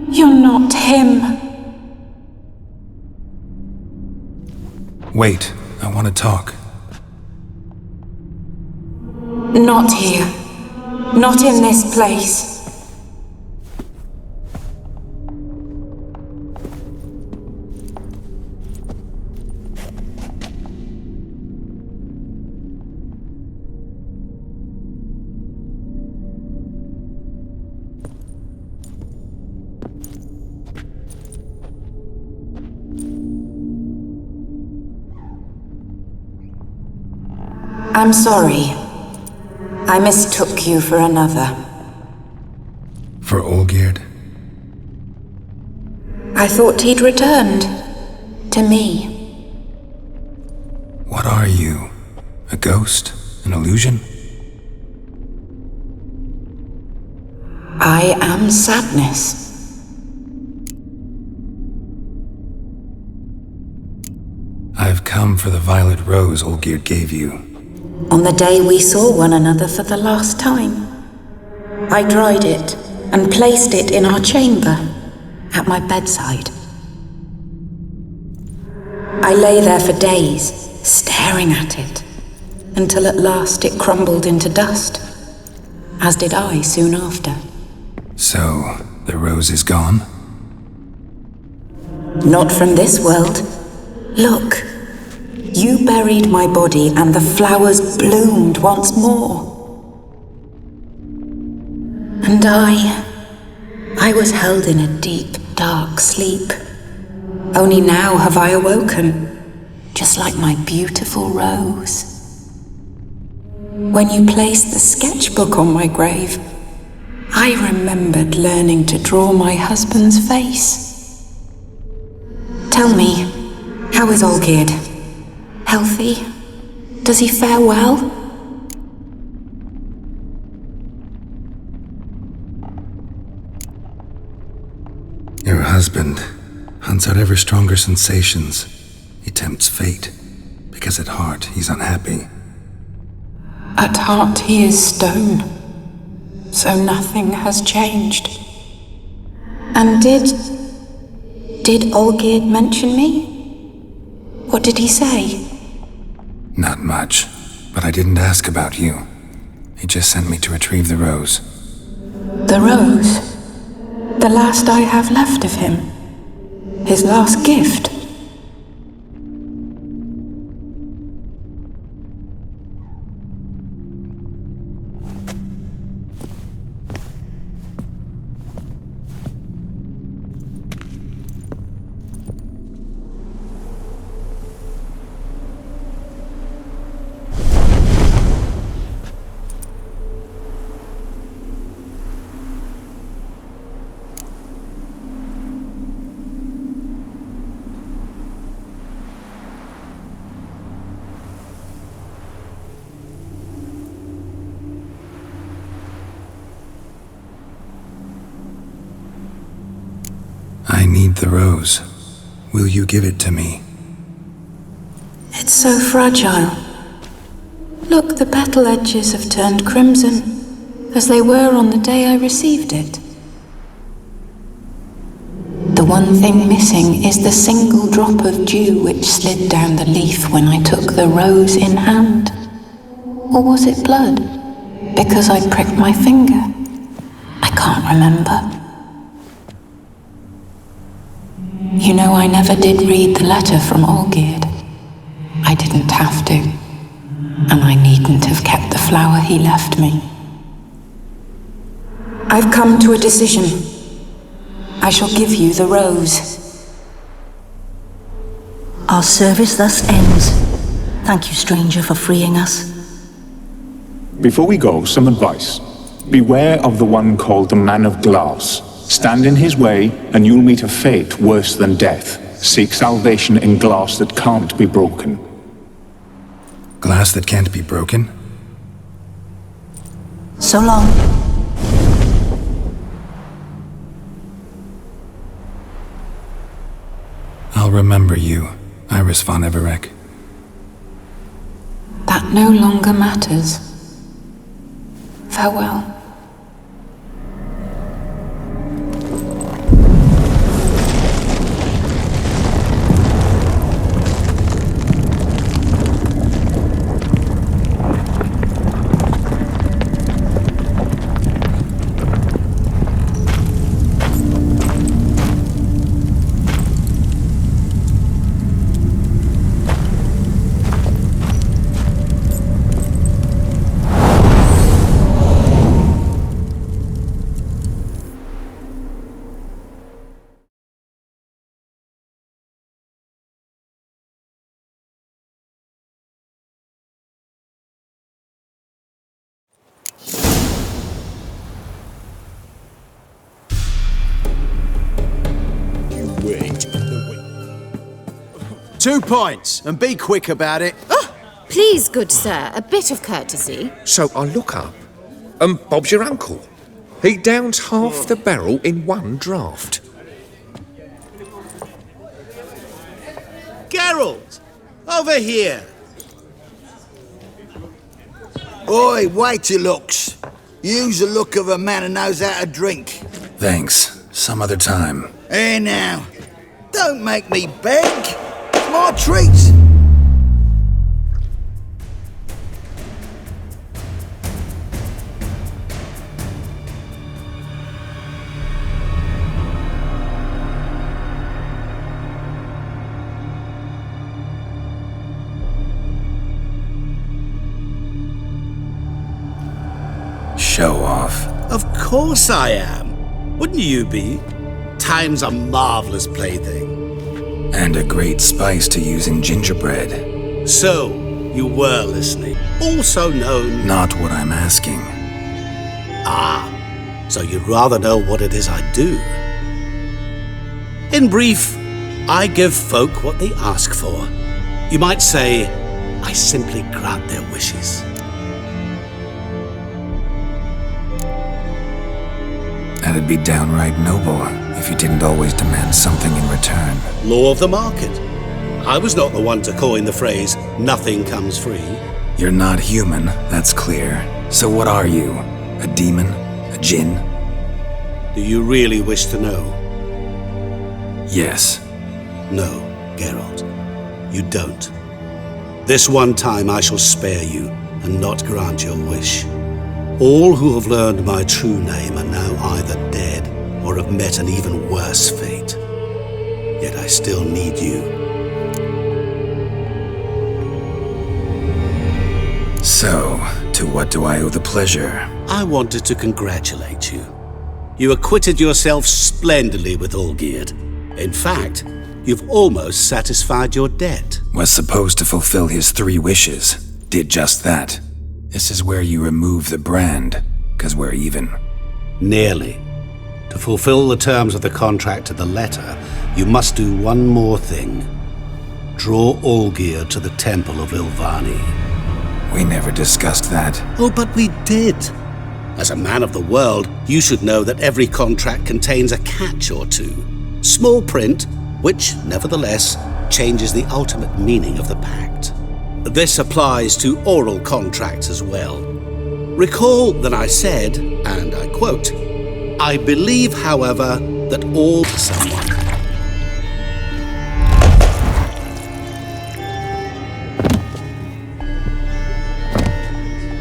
You're not him. Wait, I want to talk. Not here. Not in this place. I'm sorry. I mistook you for another. For Olgierd? I thought he'd returned. To me. What are you? A ghost? An illusion? I am sadness. I've come for the violet rose Olgierd gave you. On the day we saw one another for the last time, I dried it and placed it in our chamber, at my bedside. I lay there for days, staring at it, until at last it crumbled into dust, as did I soon after. So, the rose is gone? Not from this world. Look. You buried my body and the flowers bloomed once more. And I was held in a deep, dark sleep. Only now have I awoken, just like my beautiful rose. When you placed the sketchbook on my grave, I remembered learning to draw my husband's face. Tell me, how is Olgierd? Healthy? Does he fare well? Your husband hunts out ever stronger sensations. He tempts fate, because at heart he's unhappy. At heart he is stone, so nothing has changed. And did Olgierd mention me? What did he say? Not much, but I didn't ask about you. He just sent me to retrieve the rose. The rose? The last I have left of him? His last gift? I need the rose. Will you give it to me? It's so fragile. Look, the petal edges have turned crimson, as they were on the day I received it. The one thing missing is the single drop of dew which slid down the leaf when I took the rose in hand. Or was it blood? Because I pricked my finger. I can't remember. You know, I never did read the letter from Olgierd. I didn't have to. And I needn't have kept the flower he left me. I've come to a decision. I shall give you the rose. Our service thus ends. Thank you, stranger, for freeing us. Before we go, some advice. Beware of the one called the Man of Glass. Stand in his way, and you'll meet a fate worse than death. Seek salvation in glass that can't be broken. Glass that can't be broken? So long. I'll remember you, Iris von Everec. That no longer matters. Farewell. Wait. 2 points, and be quick about it. Please, good sir, a bit of courtesy. So I look up, and Bob's your uncle. He downs half the barrel in one draught. Geralt! Over here! Oi, wait your looks. Use the look of a man who knows how to drink. Thanks. Some other time. Here now. Don't make me beg. It's my treat. Show off. Of course I am. Wouldn't you be? Time's a marvelous plaything. And a great spice to use in gingerbread. So, you were listening. Also known... Not what I'm asking. Ah, so you'd rather know what it is I do. In brief, I give folk what they ask for. You might say, I simply grant their wishes. That'd be downright noble if you didn't always demand something in return. Law of the market. I was not the one to coin the phrase, nothing comes free. You're not human, that's clear. So what are you? A demon? A djinn? Do you really wish to know? Yes. No, Geralt. You don't. This one time I shall spare you and not grant your wish. All who have learned my true name are now either dead or have met an even worse fate. Yet I still need you. So, to what do I owe the pleasure? I wanted to congratulate you. You acquitted yourself splendidly with Olgierd. In fact, you've almost satisfied your debt. Was supposed to fulfill his 3 wishes. Did just that. This is where you remove the brand, 'cause we're even. Nearly. To fulfill the terms of the contract to the letter, you must do one more thing. Draw Olgierd to the Temple of Ilvani. We never discussed that. Oh, but we did. As a man of the world, you should know that every contract contains a catch or two. Small print, which, nevertheless, changes the ultimate meaning of the pact. This applies to oral contracts as well. Recall that I said, and I quote, "I believe, however, that all someone..."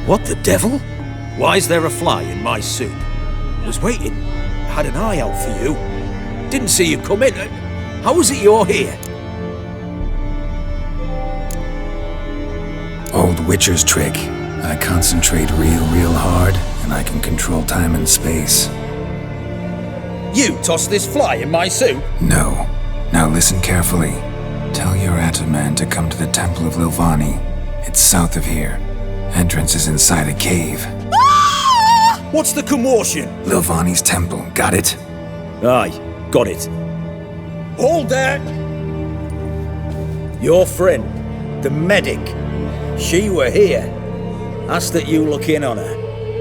What the devil? Why is there a fly in my soup? Was waiting. Had an eye out for you. Didn't see you come in. How is it you're here? Old Witcher's trick. I concentrate real hard, and I can control time and space. You tossed this fly in my soup? No. Now listen carefully. Tell your Ataman to come to the Temple of Ilvani. It's south of here. Entrance is inside a cave. What's the commotion? Ilvani's temple, got it? Aye, got it. Hold there! Your friend, the medic, she were here. Ask that you look in on her.